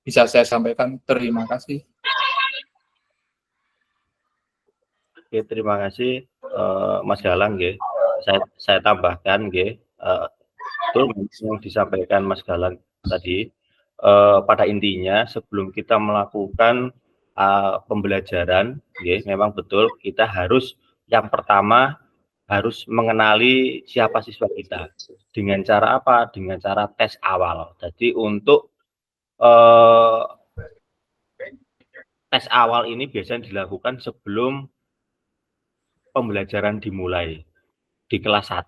bisa saya sampaikan. Terima kasih. Oke, terima kasih Mas Galang nggih. Saya tambahkan nggih, betul yang disampaikan Mas Galang tadi. Pada intinya sebelum kita melakukan pembelajaran nggih, memang betul kita harus yang pertama harus mengenali siapa siswa kita. Dengan cara apa? Dengan cara tes awal. Jadi untuk tes awal ini biasanya dilakukan sebelum pembelajaran dimulai. Di kelas 1,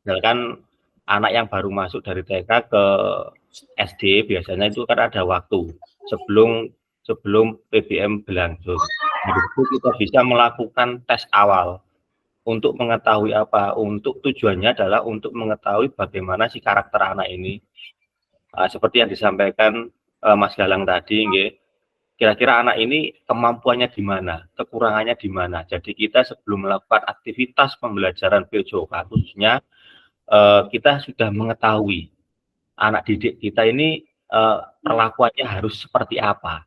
misalkan anak yang baru masuk dari TK ke SD, biasanya itu kan ada waktu sebelum PBM berlangsung. Jadi kita bisa melakukan tes awal untuk mengetahui apa? Untuk tujuannya adalah untuk mengetahui bagaimana si karakter anak ini. Seperti yang disampaikan Mas Galang tadi, nggih. Kira-kira anak ini kemampuannya di mana, kekurangannya di mana. Jadi kita sebelum melakukan aktivitas pembelajaran PJOK khususnya, kita sudah mengetahui anak didik kita ini perlakuannya harus seperti apa.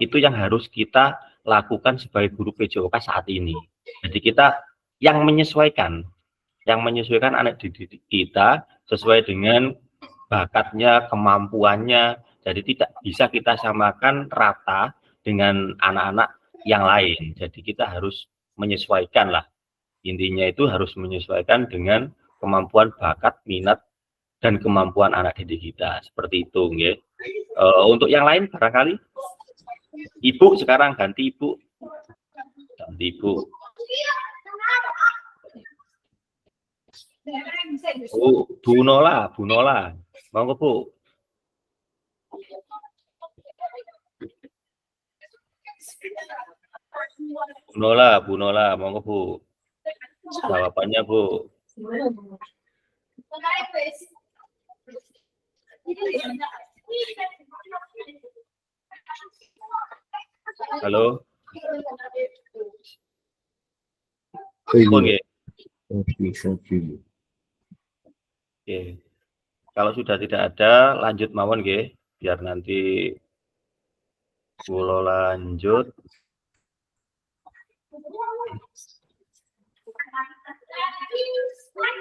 Itu yang harus kita lakukan sebagai guru PJOK saat ini. Jadi kita yang menyesuaikan anak didik kita sesuai dengan bakatnya, kemampuannya. Jadi tidak bisa kita samakan rata dengan anak-anak yang lain. Jadi kita harus menyesuaikan lah. Intinya itu harus menyesuaikan dengan kemampuan, bakat, minat, dan kemampuan anak didik kita. Seperti itu, nggih. Untuk yang lain barangkali Ibu sekarang ganti Ibu. Bu Nola. Monggo Bu. Bu Nola, monggo Bu. Jawabannya, Bu. Halo? Oh, nggih. Oke. Kalau sudah tidak ada, lanjut mawon nggih, biar nanti kula lanjut.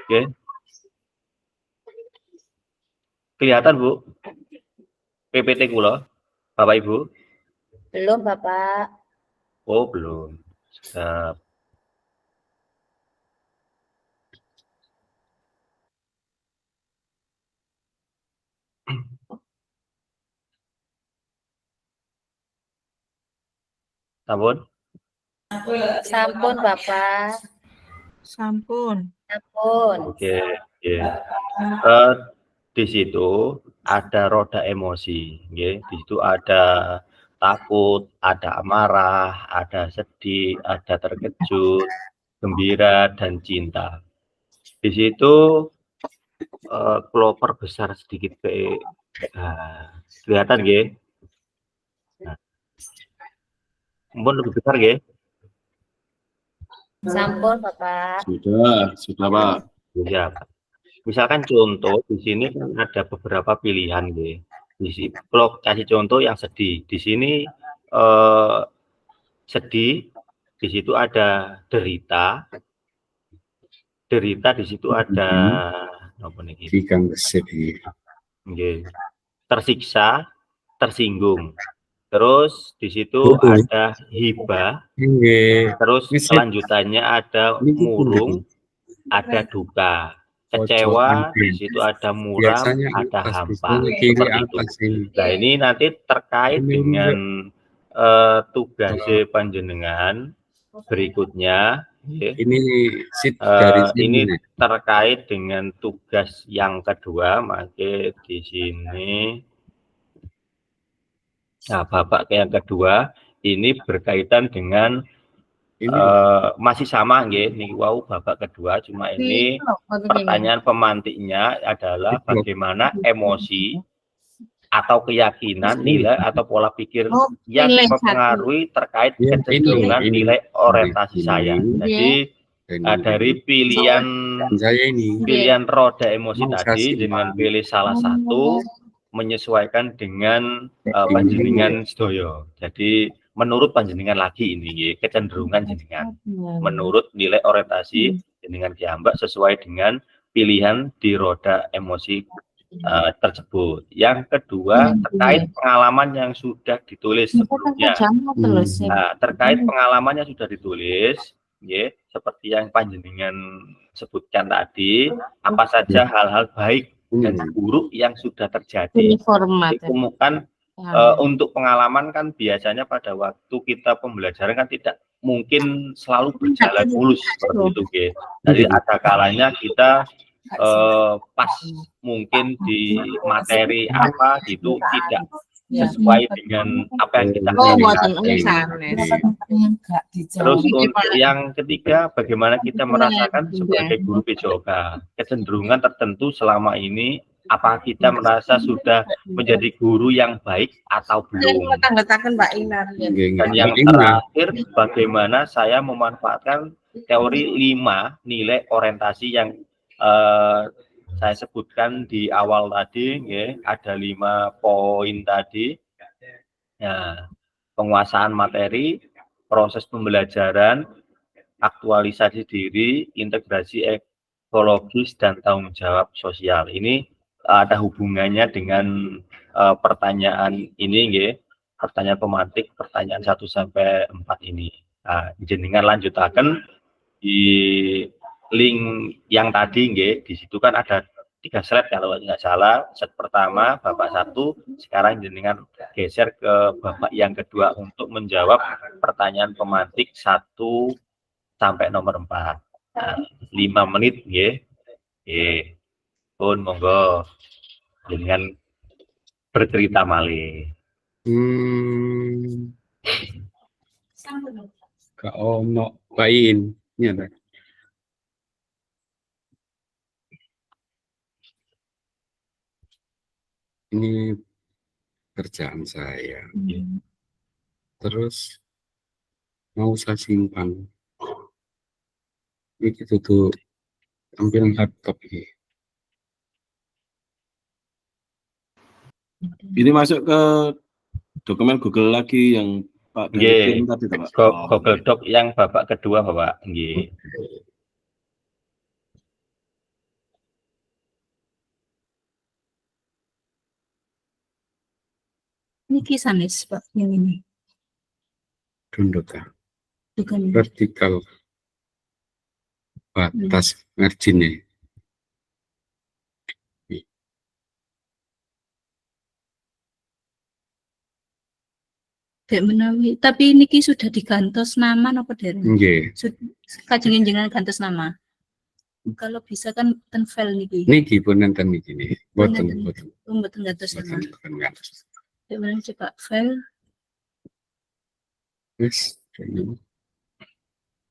Oke. Kelihatan, Bu? PPT kula, Bapak Ibu? Belum, Bapak. Oh, belum. Siap. Sampun? Sampun, Bapak. Sampun. Sampun. Oke. Di situ ada roda emosi, nggih. Di situ ada takut, ada amarah, ada sedih, ada terkejut, gembira, dan cinta. Di situ kula perbesar sedikit kelihatan nggih. Nah, lebih besar nggih. Sampun, Bapak. Sudah Pak. Ya. Misalkan contoh di sini kan ada beberapa pilihan nggih. Di sini kalau kasih contoh yang sedih. Di sini sedih, di situ ada derita. Derita di situ ada apa niki? Nggih. Tersiksa, tersinggung. Terus di situ ada hibah. Terus selanjutannya ada murung, ada duka. Kecewa, di situ ada muram, ada hampa, seperti itu. Nah, ini nanti terkait dengan tugas panjenengan berikutnya. Ini terkait dengan tugas yang kedua, maka di sini. Nah, Bapak yang kedua ini berkaitan dengan masih sama nggih, niki wau babak kedua, cuma ini pertanyaan pemantiknya adalah bagaimana emosi atau keyakinan, nilai atau pola pikir yang mempengaruhi terkait kecenderungan nilai orientasi saya. Jadi dari pilihan roda emosi tadi dengan pilih salah satu menyesuaikan dengan panjenengan sedoyo. Jadi menurut panjenengan lagi ini kecenderungan jenengan menurut nilai orientasi jenengan kiambak sesuai dengan pilihan di roda emosi tersebut. Yang kedua terkait pengalaman yang sudah ditulis sebelumnya. Nah, terkait pengalaman yang sudah ditulis, ya, seperti yang panjenengan sebutkan tadi, apa saja hal-hal baik dan buruk yang sudah terjadi. Ditemukan untuk pengalaman kan biasanya pada waktu kita pembelajaran kan tidak mungkin selalu berjalan mulus seperti itu, ya. Jadi ada kalanya kita pas mungkin di materi apa gitu tidak sesuai dengan apa yang kita Terus untuk yang ketiga, bagaimana kita merasakan sebagai guru PJOK kecenderungan tertentu selama ini, apa kita merasa sudah menjadi guru yang baik atau belum. Dan yang terakhir, bagaimana saya memanfaatkan teori 5 nilai orientasi yang saya sebutkan di awal tadi, ya, ada 5 poin tadi. Nah, penguasaan materi, proses pembelajaran, aktualisasi diri, integrasi ekologis, dan tanggung jawab sosial. Ini ada hubungannya dengan pertanyaan ini, ya, pertanyaan pemantik, pertanyaan 1 sampai 4 ini. Nah, jenengan lanjutaken di link yang tadi, nggih. Di situ kan ada 3 slide kalau nggak salah. Slide pertama Bapak 1, sekarang jenengan geser ke Bapak yang kedua untuk menjawab pertanyaan pemantik 1 sampai nomor 4. Nah, 5 menit, nggih. Pun monggo dengan bercerita malih. Kak ono bain nyata. ini kerjaan saya. Terus mau saya simpan. Ini tuh tampilan laptop ini. Ini masuk ke dokumen Google lagi yang Pak dari Nggih. tim tadi, Pak. Oh, Google Doc yang babak kedua, Bapak. Nggih. Ini kisanis, Pak, yang ini. Dundukan. Bukan. Vertikal batas marginnya. Dek menawi, tapi niki sudah digantos nama apa dereng? Nggih. Kajeng jenengan gantos nama. Kalau bisa kan ten file niki. Niki pun nonton niki nih. Boten. Mboten gantos nama. Dek menawi coba file. Yes.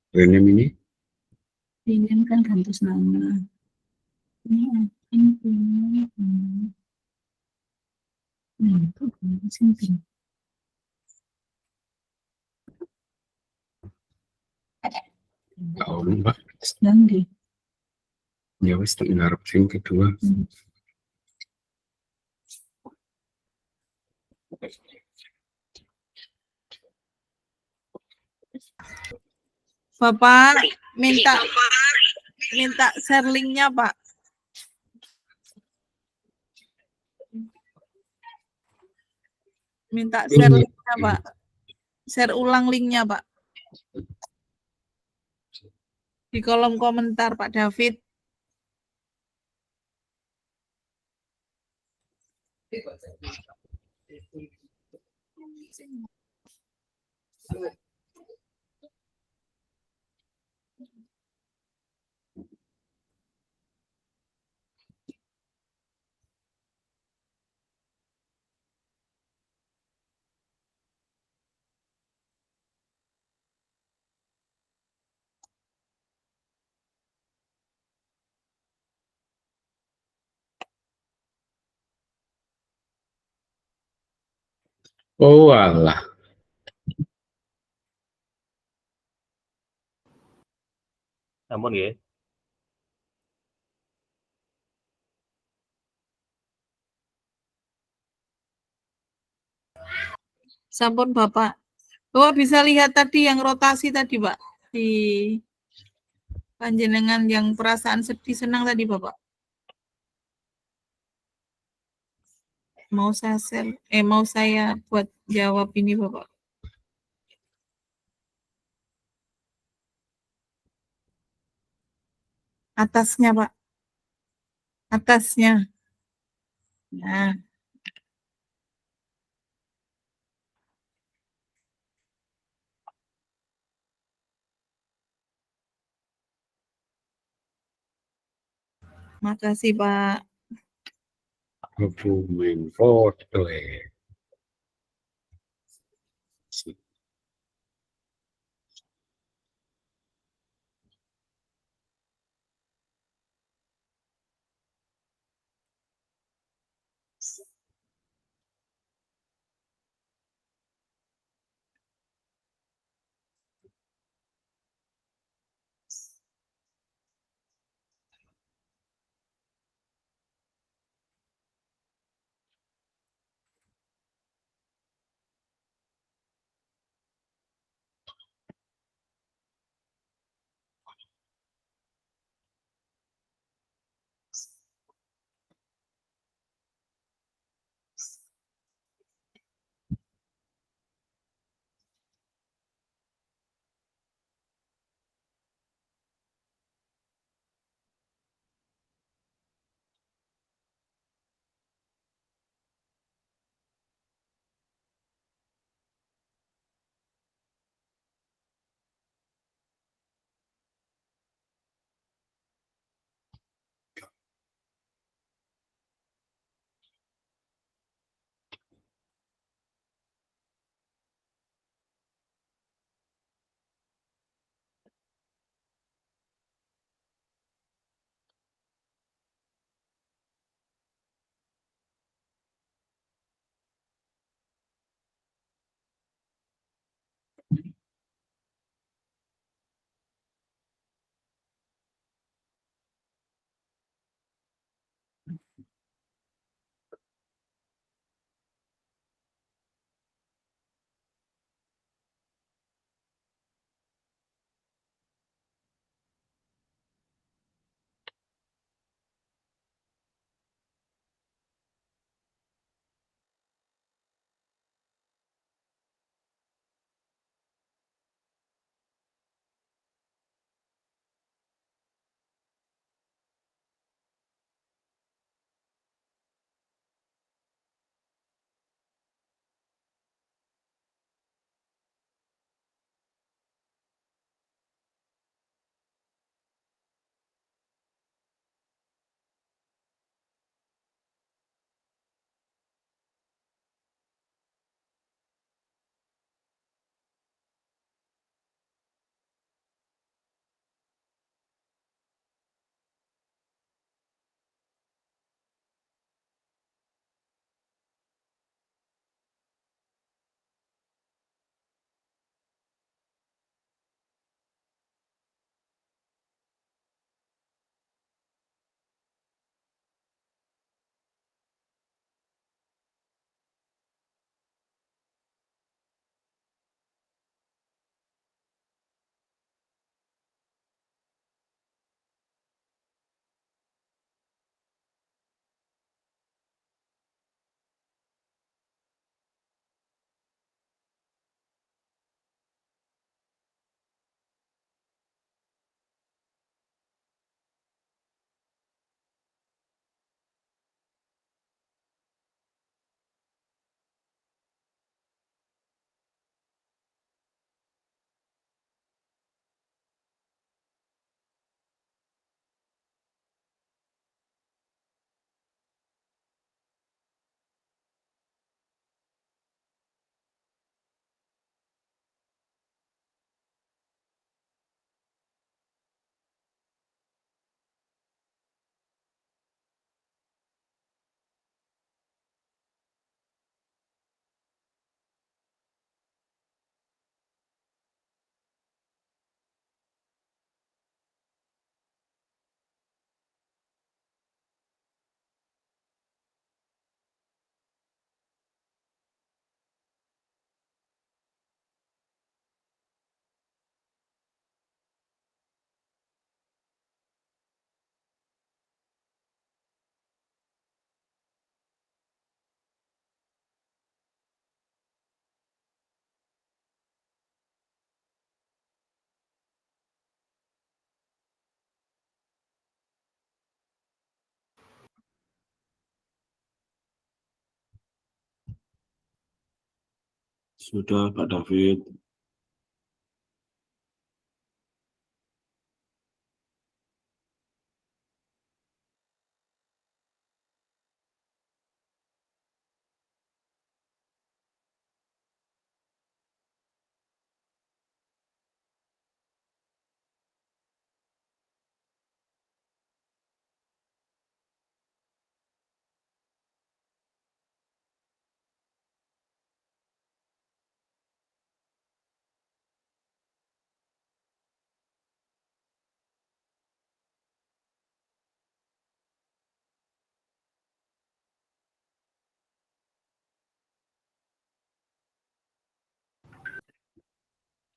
Rename ini. Ini kan gantos nama. Ini sini. Oh, Mbak. Nggih. Ya wis tak ngarep sing kedua. Bapak minta share linknya, Pak. Minta share linknya, Pak. Share ulang linknya, Pak. Di kolom komentar, Pak David. Oh alah. Ampun nggih. Sampun, Bapak. Bapak bisa lihat tadi yang rotasi tadi, Pak. Di panjenengan yang perasaan sedih senang tadi, Bapak. Mau saya buat jawab ini, Bapak. Atasnya, Pak. Atasnya. Nah. Makasih, Pak. Dokumen foto. Sudah, Pak David.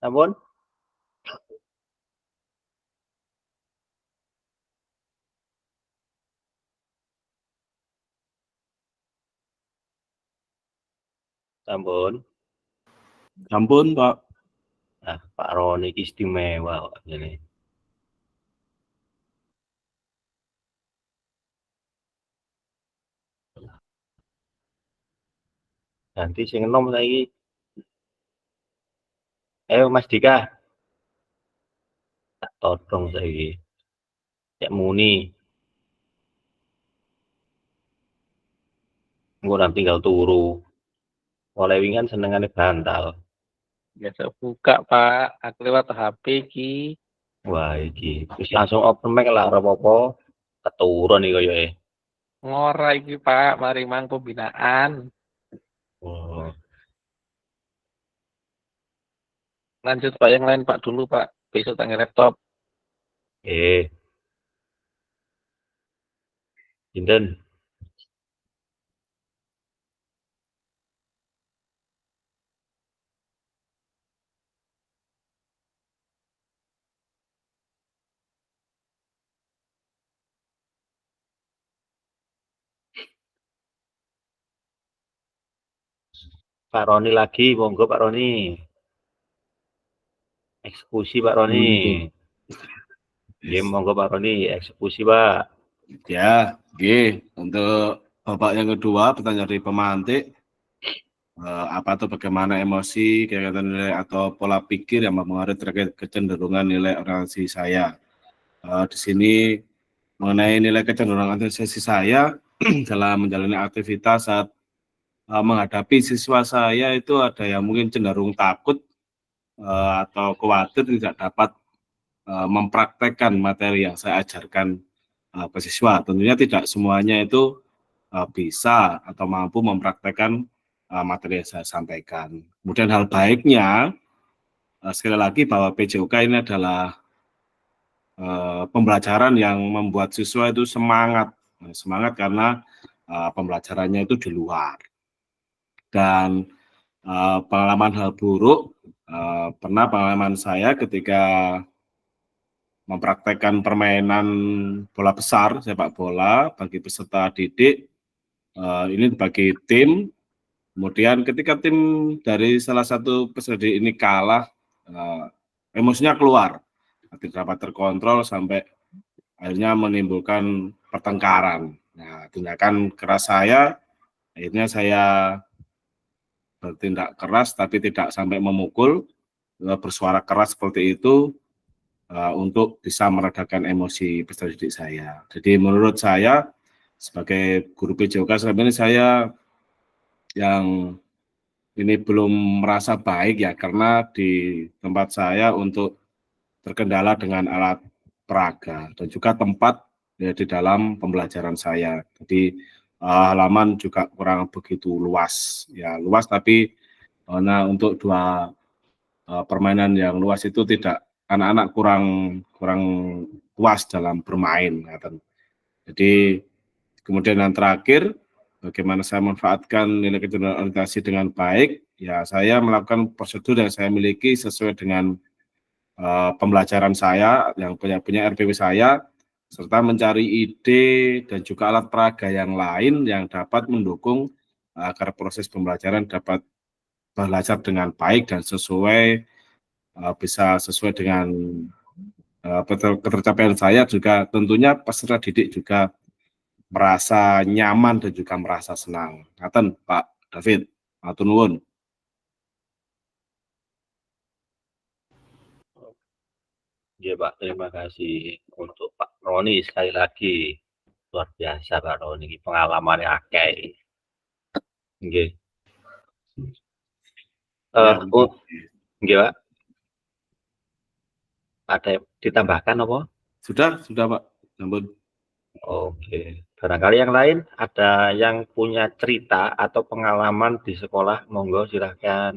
Ampun. Ampun. Ampun, Pak. Nah, Pak Roni istimewa kok ini. Ganti sing enom saiki. Ayo Mas Dika. Tak todong saiki. Cek muni. Engko nanti tinggal turu. Oleh wingan senengane bantal. Biasa buka Pak, aku lewat HP ki. Wah, iki wis langsung open mic lah ora apa-apa. Keturun iki koyo Ngora iki Pak, mari mang pembinaan. Oh, Lanjut Pak yang lain Pak dulu Pak, besok tanya laptop. eh Dinten. Pak Roni lagi, monggo Pak Roni. Eksekusi Pak Roni. Monggo Pak Roni, eksekusi Pak. Ya, oke. Untuk Bapak yang kedua, pertanyaan dari pemantik, apa atau bagaimana emosi, kegiatan nilai atau pola pikir yang mempengaruhi terkait kecenderungan nilai orientasi saya. Di sini mengenai nilai kecenderungan orientasi saya dalam menjalani aktivitas saat menghadapi siswa saya itu ada yang mungkin cenderung takut atau khawatir tidak dapat mempraktekkan materi yang saya ajarkan ke siswa. Tentunya tidak semuanya itu bisa atau mampu mempraktekkan materi yang saya sampaikan. Kemudian hal baiknya, sekali lagi bahwa PJOK ini adalah pembelajaran yang membuat siswa itu semangat karena pembelajarannya itu di luar. Dan pengalaman hal buruk, pernah pengalaman saya ketika mempraktekkan permainan bola besar, sepak bola bagi peserta didik, ini dibagi tim, kemudian ketika tim dari salah satu peserta didik ini kalah, emosinya keluar, tidak dapat terkontrol sampai akhirnya menimbulkan pertengkaran. Nah, tindakan keras saya, akhirnya saya bertindak keras tapi tidak sampai memukul, bersuara keras seperti itu, untuk bisa meredakan emosi peserta didik saya. Jadi menurut saya sebagai guru PJOK selama ini saya yang ini belum merasa baik ya, karena di tempat saya untuk terkendala dengan alat peraga dan juga tempat ya, di dalam pembelajaran saya. Jadi halaman juga kurang begitu luas, ya luas tapi untuk dua permainan yang luas itu tidak, anak-anak kurang puas dalam bermain. Jadi kemudian yang terakhir, bagaimana saya memanfaatkan nilai kecenderungan orientasi dengan baik, ya saya melakukan prosedur yang saya miliki sesuai dengan pembelajaran saya, yang punya RPW saya, serta mencari ide dan juga alat peraga yang lain yang dapat mendukung agar proses pembelajaran dapat belajar dengan baik dan sesuai, bisa sesuai dengan ketercapaian saya, juga tentunya peserta didik juga merasa nyaman dan juga merasa senang. Ngaten Pak David, matur nuwun. Ya Pak, terima kasih untuk Pak Roni sekali lagi. Luar biasa Pak Roni, pengalamannya akeh. Nggih. Nggih Pak. Ada ditambahkan apa? Sudah Pak. Ampun. Oke. Barangkali yang lain ada yang punya cerita atau pengalaman di sekolah, monggo silahkan.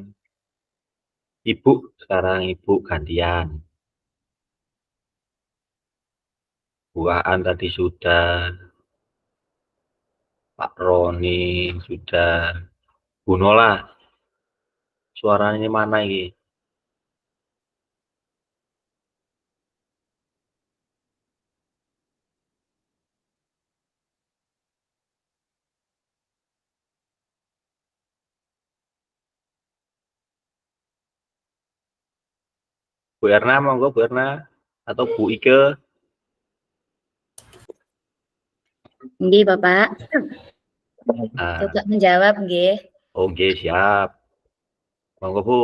Ibu, sekarang Ibu gantian. Bu Aan tadi sudah, Pak Roni sudah, Bu Nola, suaranya mana ini? Bu Erna, monggo Bu Erna, atau Bu Ike. Nggih, Bapak. Coba menjawab, nggih. Oke, siap. Monggo Bu.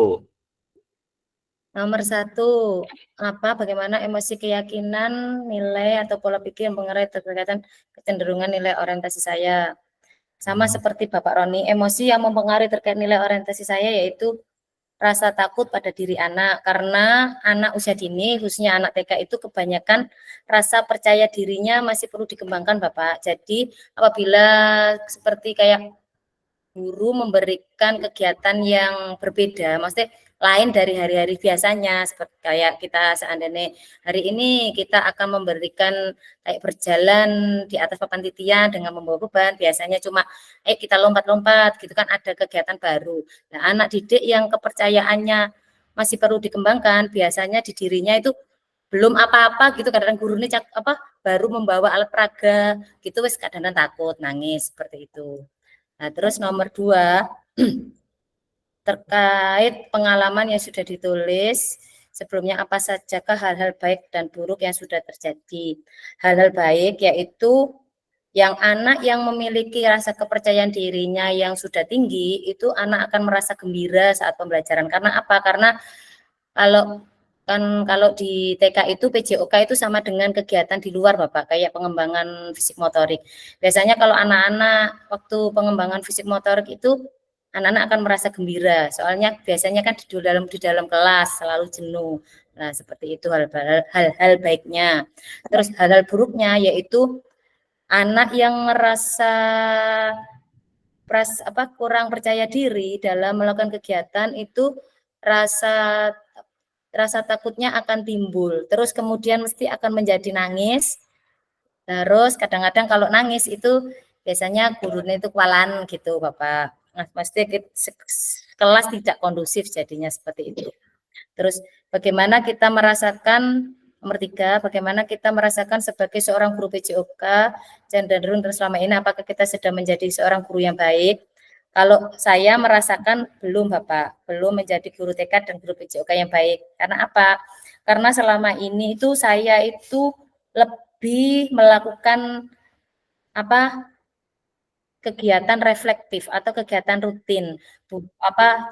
Nomor 1, bagaimana emosi keyakinan, nilai atau pola pikir yang mempengaruhi terkait kecenderungan nilai orientasi saya. Sama seperti Bapak Roni, emosi yang mempengaruhi terkait nilai orientasi saya yaitu rasa takut pada diri anak, karena anak usia dini, khususnya anak TK itu kebanyakan rasa percaya dirinya masih perlu dikembangkan Bapak. Jadi apabila seperti kayak guru memberikan kegiatan yang berbeda, maksudnya lain dari hari-hari biasanya, seperti kayak kita seandainya hari ini kita akan memberikan kayak berjalan di atas papan titian dengan membawa beban, biasanya cuma kita lompat-lompat gitu kan, ada kegiatan baru. Nah, anak didik yang kepercayaannya masih perlu dikembangkan, biasanya di dirinya itu belum apa-apa gitu, kadang-kadang gurunya baru membawa alat peraga gitu, wes kadang-kadang takut, nangis seperti itu. Nah, terus nomor 2 terkait pengalaman yang sudah ditulis sebelumnya, apa sajakah hal-hal baik dan buruk yang sudah terjadi. Hal-hal baik yaitu yang anak yang memiliki rasa kepercayaan dirinya yang sudah tinggi, itu anak akan merasa gembira saat pembelajaran. Karena apa? Karena kalau di TK itu PJOK itu sama dengan kegiatan di luar Bapak, kayak pengembangan fisik motorik. Biasanya kalau anak-anak waktu pengembangan fisik motorik itu anak-anak akan merasa gembira, soalnya biasanya kan di dalam kelas selalu jenuh. Nah, seperti itu hal-hal baiknya. Terus hal-hal buruknya yaitu anak yang merasa kurang percaya diri dalam melakukan kegiatan itu rasa takutnya akan timbul. Terus kemudian mesti akan menjadi nangis. Terus kadang-kadang kalau nangis itu biasanya gurunya itu kualan gitu Bapak. Nah, pasti kelas tidak kondusif jadinya seperti itu. Terus bagaimana kita merasakan, nomor 3, bagaimana kita merasakan sebagai seorang guru PJOK cenderung selama ini, apakah kita sudah menjadi seorang guru yang baik? Kalau saya merasakan belum Bapak, belum menjadi guru TK dan guru PJOK yang baik. Karena apa? Karena selama ini itu saya itu lebih melakukan kegiatan reflektif atau kegiatan rutin,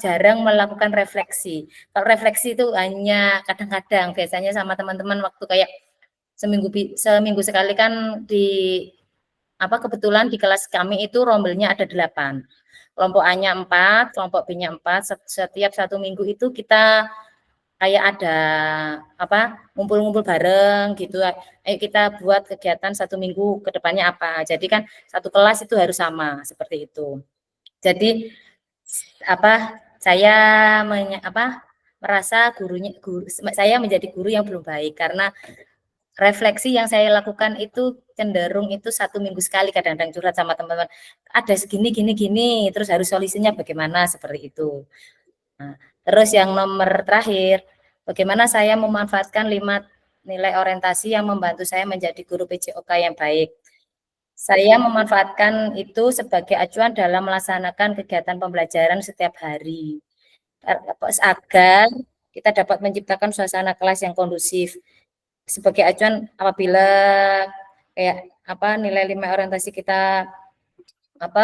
jarang melakukan refleksi. Kalau refleksi itu hanya kadang-kadang, biasanya sama teman-teman waktu kayak seminggu sekali kan kebetulan di kelas kami itu rombelnya ada 8. Kelompok A-nya 4, kelompok B-nya 4, setiap 1 minggu itu kita kayak ada ngumpul-ngumpul bareng gitu. Ayo kita buat kegiatan 1 minggu ke depannya apa. Jadi kan satu kelas itu harus sama seperti itu. Jadi saya merasa saya menjadi guru yang belum baik karena refleksi yang saya lakukan itu cenderung itu 1 minggu sekali, kadang-kadang curhat sama teman-teman. Ada segini gini, terus harus solusinya bagaimana seperti itu. Nah, terus yang nomor terakhir, bagaimana saya memanfaatkan 5 nilai orientasi yang membantu saya menjadi guru PJOK yang baik. Saya memanfaatkan itu sebagai acuan dalam melaksanakan kegiatan pembelajaran setiap hari. Agar kita dapat menciptakan suasana kelas yang kondusif. Sebagai acuan apabila kayak nilai 5 orientasi kita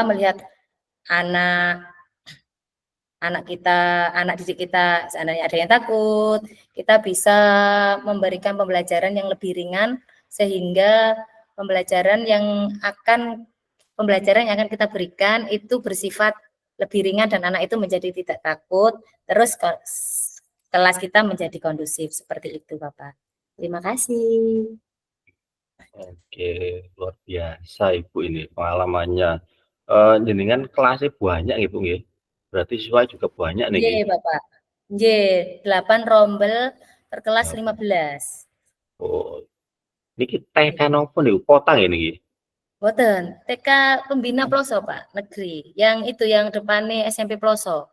melihat anak didik kita seandainya ada yang takut, kita bisa memberikan pembelajaran yang lebih ringan sehingga pembelajaran yang akan kita berikan itu bersifat lebih ringan dan anak itu menjadi tidak takut, terus kelas kita menjadi kondusif seperti itu Bapak. Terima kasih. Oke, luar biasa Ibu ini pengalamannya. Jenengan kelasnya banyak Ibu nggih? Berarti siswa juga banyak nih. Nggih, Bapak. Nggih, 8 rombel per kelas 15. Oh. Niki TK nopo niku? Potang ya niki? Boten, TK Pembina Ploso, Pak, negeri. Yang itu yang depannya SMP Ploso.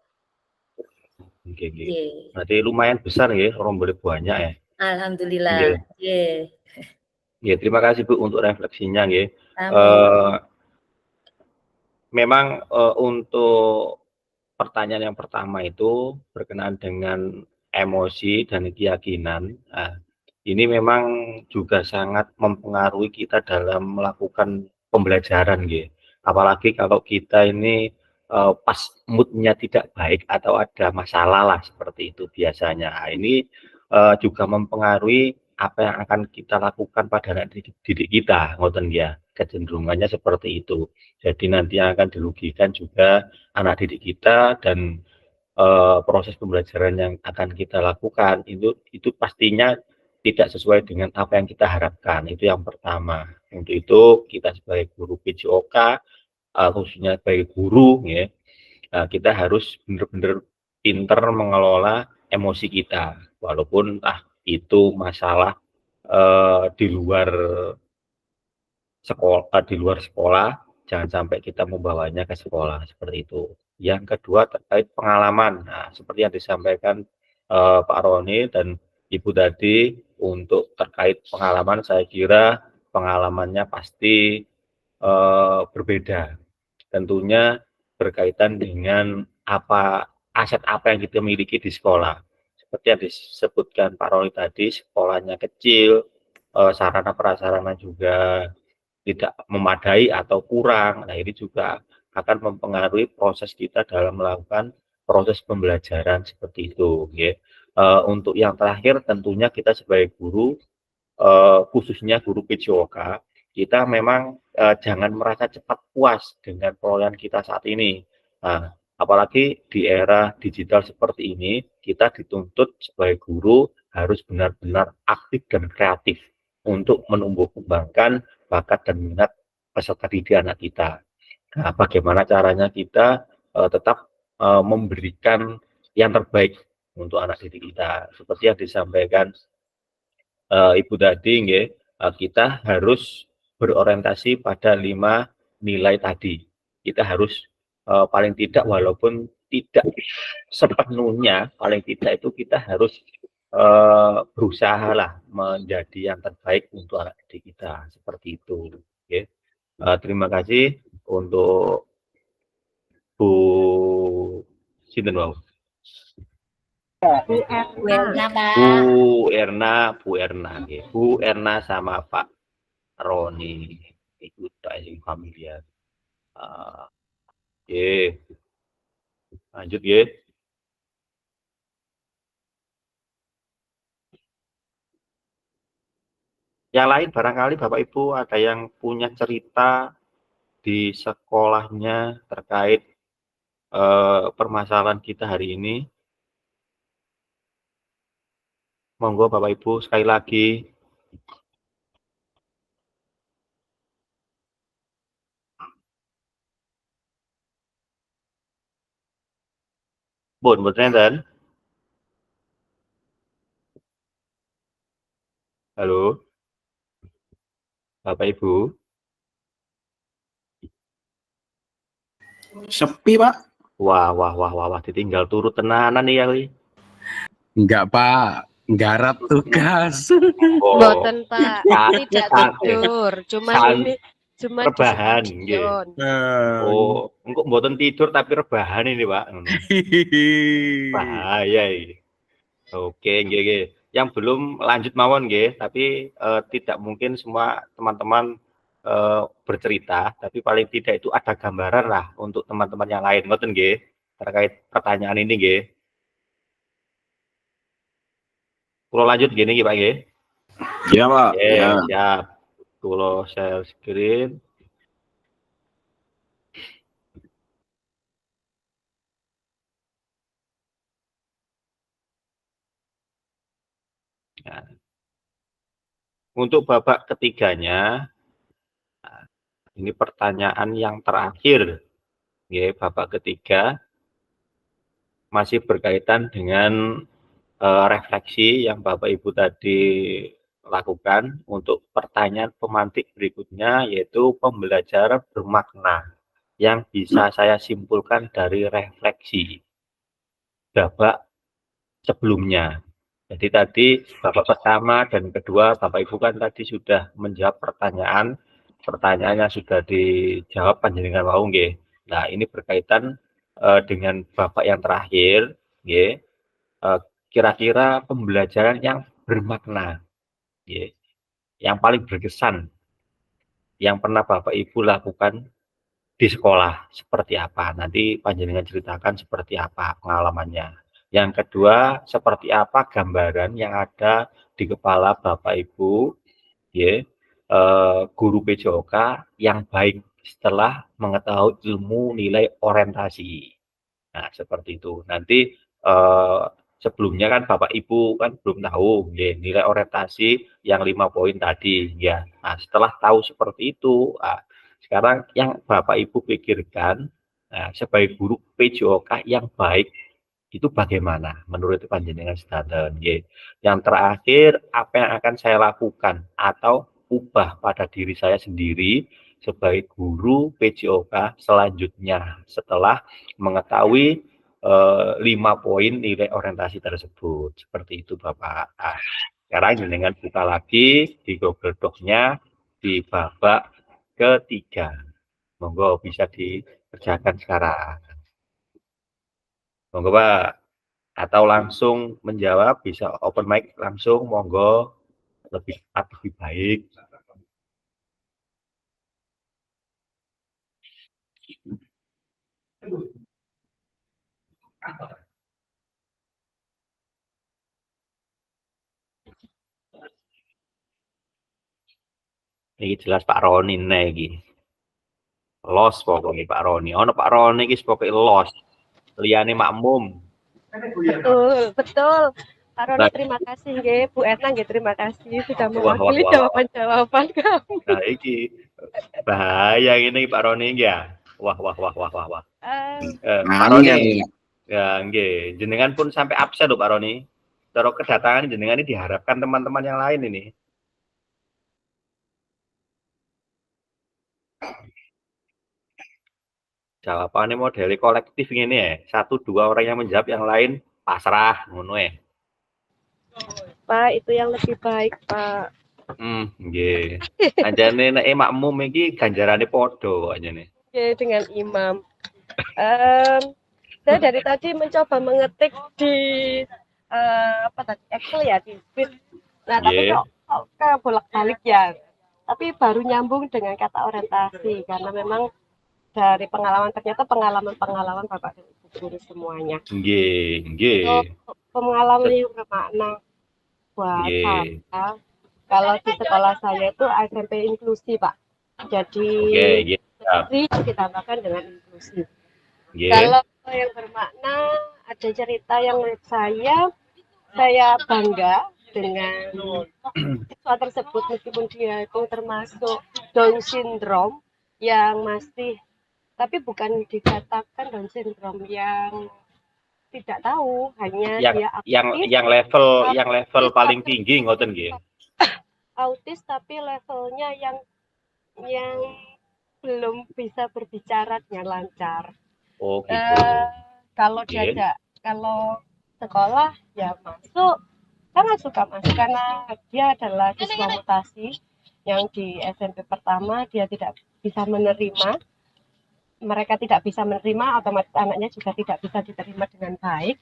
Nggih. Berarti lumayan besar nggih, rombelnya banyak ya. Alhamdulillah. Nggih. Ya, terima kasih Bu untuk refleksinya nggih. Memang untuk pertanyaan yang pertama itu berkenaan dengan emosi dan keyakinan. Nah, ini memang juga sangat mempengaruhi kita dalam melakukan pembelajaran nggih. Apalagi kalau kita ini pas moodnya tidak baik atau ada masalah lah seperti itu biasanya. Nah, ini juga mempengaruhi apa yang akan kita lakukan pada anak didik kita, ngoten ya, kecenderungannya seperti itu. Jadi nanti yang akan dirugikan juga anak didik kita dan proses pembelajaran yang akan kita lakukan itu pastinya tidak sesuai dengan apa yang kita harapkan. Itu yang pertama. Untuk itu kita sebagai guru PJOK, khususnya sebagai guru, ya, kita harus benar-benar pinter mengelola emosi kita, walaupun itu masalah di luar sekolah, jangan sampai kita membawanya ke sekolah seperti itu. Yang kedua terkait pengalaman, nah seperti yang disampaikan Pak Roni dan Ibu tadi, untuk terkait pengalaman saya kira pengalamannya pasti berbeda. Tentunya berkaitan dengan aset apa yang kita miliki di sekolah. Seperti yang disebutkan Pak Roni tadi, sekolahnya kecil, sarana prasarana juga tidak memadai atau kurang. Nah, ini juga akan mempengaruhi proses kita dalam melakukan proses pembelajaran seperti itu. Ya. Untuk yang terakhir, tentunya kita sebagai guru, khususnya guru PJOK, kita memang jangan merasa cepat puas dengan perolehan kita saat ini. Nah, apalagi di era digital seperti ini, kita dituntut sebagai guru harus benar-benar aktif dan kreatif untuk menumbuh kembangkan bakat dan minat peserta didik anak kita. Nah, bagaimana caranya kita tetap memberikan yang terbaik untuk anak didik kita. Seperti yang disampaikan Ibu tadi, kita harus berorientasi pada 5 nilai tadi. Kita harus paling tidak, walaupun tidak sepenuhnya, paling tidak itu kita harus berusaha lah menjadi yang terbaik untuk anak didik kita, seperti itu. Terima kasih untuk Bu Sinten wau. Bu Erna, Pak. Bu Erna sama Pak Roni itu sing familiar. Lanjut ya. Yang lain barangkali Bapak Ibu ada yang punya cerita di sekolahnya terkait permasalahan kita hari ini. Monggo Bapak Ibu sekali lagi. Mboten. Halo. Bapak Ibu. Sepi, Pak. Wah, ditinggal turut tenanan nih ya. Enggak, Pak. Garap tugas. Mboten, Pak. Tidak tidur, cuman rebahan nggih. Oh, engko mboten tidur tapi rebahan ini, Pak. Bahaya iki. Oke, nggih. Yang belum lanjut mawon nggih, tapi tidak mungkin semua teman-teman bercerita, tapi paling tidak itu ada gambaran lah untuk teman-teman yang lain, ngoten nggih, terkait pertanyaan ini nggih. Kulo lanjut gini nggih, Pak nggih. Iya, Pak. Ya. Siap. Kulo share screen. Nah, untuk babak ketiganya, ini pertanyaan yang terakhir, ya, babak ketiga masih berkaitan dengan refleksi yang Bapak Ibu tadi lakukan. Untuk pertanyaan pemantik berikutnya, yaitu pembelajaran bermakna yang bisa saya simpulkan dari refleksi babak sebelumnya. Jadi tadi babak pertama dan kedua Bapak Ibu kan tadi sudah menjawab pertanyaannya sudah dijawab panjenengan wau nggih. Nah, ini berkaitan dengan babak yang terakhir nggih. Kira-kira pembelajaran yang bermakna nggih, yang paling berkesan yang pernah Bapak Ibu lakukan di sekolah seperti apa? Nanti panjenengan ceritakan seperti apa pengalamannya. Yang kedua, seperti apa gambaran yang ada di kepala Bapak Ibu, ya, guru PJOK yang baik setelah mengetahui ilmu nilai orientasi. Nah, seperti itu. Nanti sebelumnya kan Bapak Ibu kan belum tahu ya, nilai orientasi yang 5 poin tadi, ya. Nah, setelah tahu seperti itu, sekarang yang Bapak Ibu pikirkan, sebagai guru PJOK yang baik Itu bagaimana menurut panjenengan sedanten nggih. Yang terakhir, apa yang akan saya lakukan atau ubah pada diri saya sendiri sebagai guru PJOK selanjutnya setelah mengetahui 5 poin nilai orientasi tersebut. Seperti itu Bapak. Sekarang jenengan buka lagi di Google Docs-nya di babak ketiga. Monggo bisa dikerjakan sekarang. Monggo Pak. Atau langsung menjawab, bisa open mic langsung, monggo, lebih baik. Ini jelas Pak Roni iki. Los pokoknya Pak Roni. Ono Pak Roni iki pokoknya los. Liyane makmum. Betul. Pak Roni terima kasih nggih, Bu Etna nggih terima kasih sudah mewakili jawaban-jawaban kami. Nah iki bahaya ini Pak Roni ya. Wah. Pak Roni. Ya nggih, jenengan pun sampai absen loh Pak Roni. Terus kedatangan jenengan ini diharapkan teman-teman yang lain ini. Jawabannya model kolektif ini ya. 1-2 orang yang menjawab, yang lain pasrah ngono ya. Pak, itu yang lebih baik, Pak. Nggih. Anjane nek makmum iki ganjarane padha kok anjane. Oke, dengan imam. Saya dari tadi mencoba mengetik di Excel ya, di Speed. Nah, tapi kok bolak-balik ya. Tapi baru nyambung dengan kata orientasi karena memang dari pengalaman, ternyata pengalaman Bapak dan Ibu guru semuanya. Nggih. Pengalaman yang bermakna buat saya. Kalau di sekolah saya itu SMP inklusi, Pak. Jadi ditambahkan dengan inklusi. Kalau yang bermakna, ada cerita yang menurut saya bangga dengan siswa tersebut meskipun dia itu termasuk Down syndrome yang masih, tapi bukan dikatakan Down syndrome yang tidak tahu, hanya dia autis, yang level paling tinggi ngoten nggih. Autis tapi levelnya yang belum bisa berbicara dengan lancar. Oh gitu. Kalau kalau sekolah ya masuk, sangat suka masuk karena dia adalah siswa mutasi yang di SMP pertama dia tidak bisa menerima. Mereka tidak bisa menerima, otomatis anaknya juga tidak bisa diterima dengan baik.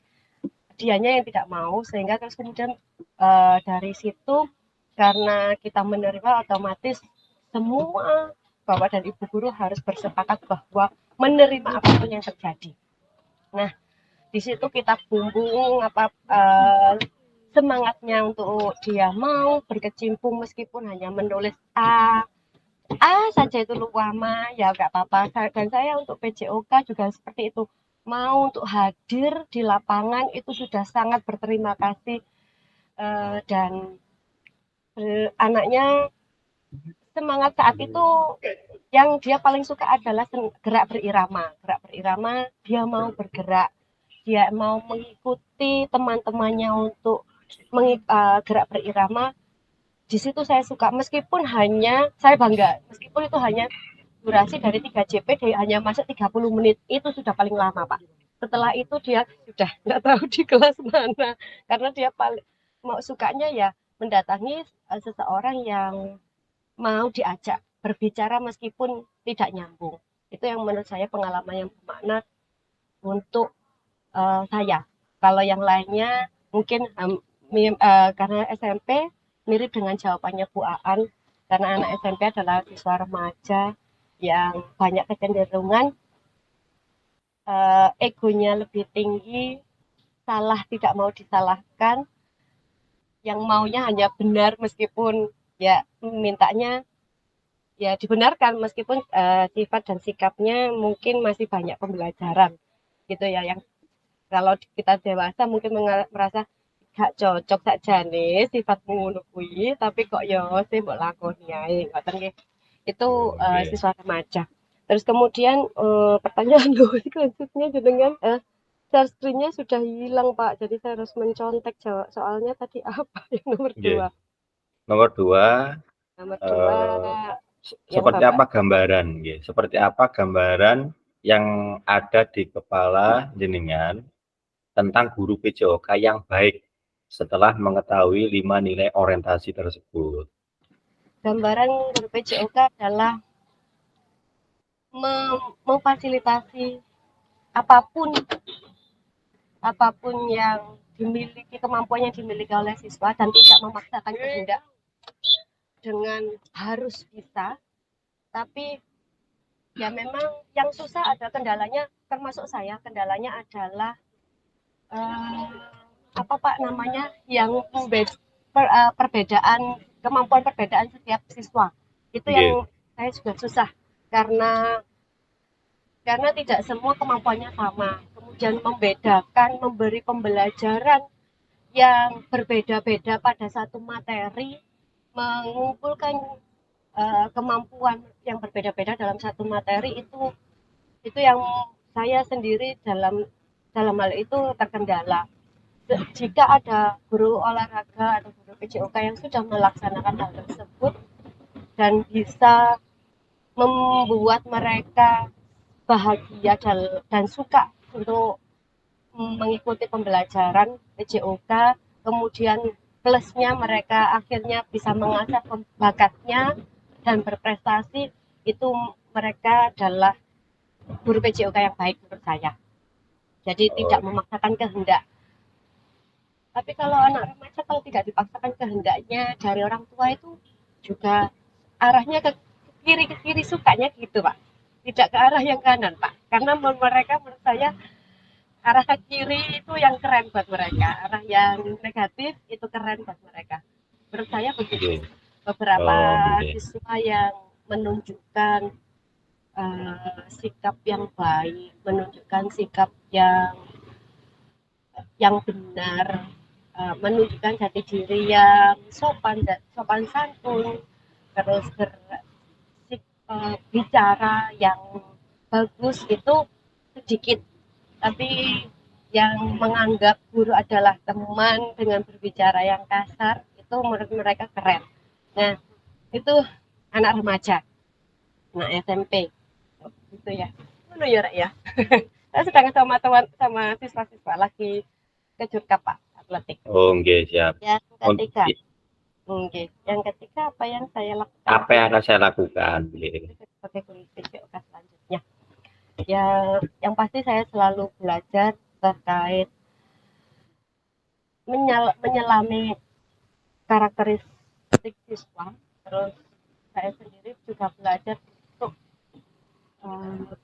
Dianya yang tidak mau, sehingga terus kemudian dari situ karena kita menerima, otomatis semua Bapak dan Ibu guru harus bersepakat bahwa menerima apapun yang terjadi. Nah, di situ kita bumbung semangatnya untuk dia mau berkecimpung meskipun hanya menulis A saja itu luama, ya nggak apa-apa. Dan saya untuk PJOK juga seperti itu, mau untuk hadir di lapangan itu sudah sangat berterima kasih, dan anaknya semangat saat itu yang dia paling suka adalah gerak berirama. Dia mau bergerak, dia mau mengikuti teman-temannya untuk gerak berirama. Di situ saya suka, meskipun saya bangga, meskipun itu hanya durasi dari 3 JP, dia hanya masuk 30 menit, itu sudah paling lama Pak. Setelah itu dia sudah nggak tahu di kelas mana, karena dia paling mau sukanya ya mendatangi seseorang yang mau diajak berbicara meskipun tidak nyambung. Itu yang menurut saya pengalaman yang bermakna untuk saya. Kalau yang lainnya mungkin karena SMP mirip dengan jawabannya Bu Aan, karena anak SMP adalah siswa remaja yang banyak kecenderungan egonya lebih tinggi, salah tidak mau disalahkan, yang maunya hanya benar meskipun ya mintanya ya dibenarkan, meskipun sifat dan sikapnya mungkin masih banyak pembelajaran gitu ya, yang kalau kita dewasa mungkin merasa gak cocok saja nih sifatmu ngono kuwi, tapi kok ya sih mbok lakoni ae ngoten nggih. Itu siswa remaja. Terus kemudian pertanyaan selanjutnya jenengan share screen-nya sudah hilang Pak, jadi saya harus mencontek jawab soalnya tadi apa yang nomor Nggih. 2. Nomor 2, Nomor 2 yang seperti Bapak apa gambaran, nggih, seperti apa gambaran yang ada di kepala jenengan tentang guru PJOK yang baik setelah mengetahui 5 nilai orientasi tersebut? gambaran guru PJOK adalah memfasilitasi apapun yang dimiliki, kemampuan yang dimiliki oleh siswa dan tidak memaksakan kehendak dengan harus bisa, tapi ya memang yang susah ada kendalanya, termasuk saya, kendalanya adalah apa Pak namanya, yang perbedaan, kemampuan perbedaan setiap siswa. Itu yang saya juga susah, karena tidak semua kemampuannya sama. Kemudian membedakan, memberi pembelajaran yang berbeda-beda pada satu materi, mengumpulkan kemampuan yang berbeda-beda dalam satu materi, itu yang saya sendiri dalam hal itu terkendala. Jika ada guru olahraga atau guru PJOK yang sudah melaksanakan hal tersebut dan bisa membuat mereka bahagia dan suka untuk mengikuti pembelajaran PJOK, kemudian plusnya mereka akhirnya bisa mengasah bakatnya dan berprestasi, itu mereka adalah guru PJOK yang baik menurut saya. Jadi tidak memaksakan kehendak. Tapi kalau anak remaja, kalau tidak dipaksakan kehendaknya dari orang tua, itu juga arahnya ke kiri sukanya gitu Pak, tidak ke arah yang kanan Pak, karena mereka menurut saya arah ke kiri itu yang keren buat mereka, arah yang negatif itu keren buat mereka, menurut saya begitu. Beberapa siswa yang menunjukkan sikap yang baik, menunjukkan sikap yang benar, menunjukkan jati diri yang sopan santun, terus bicara yang bagus, itu sedikit. Tapi yang menganggap guru adalah teman dengan berbicara yang kasar, itu menurut mereka keren. Nah, itu anak remaja, anak SMP, gitu ya. Mana ya? Saya sedang sama siswa-siswa lagi ke Jurkap Pak, atletik. Oh, nggih, siap. Yang ketiga. Yang ketiga, apa yang saya lakukan? Apa yang akan saya lakukan? Sebagai guru PJOK selanjutnya. Yang pasti saya selalu belajar terkait menyelami karakteristik siswa. Terus saya sendiri juga belajar untuk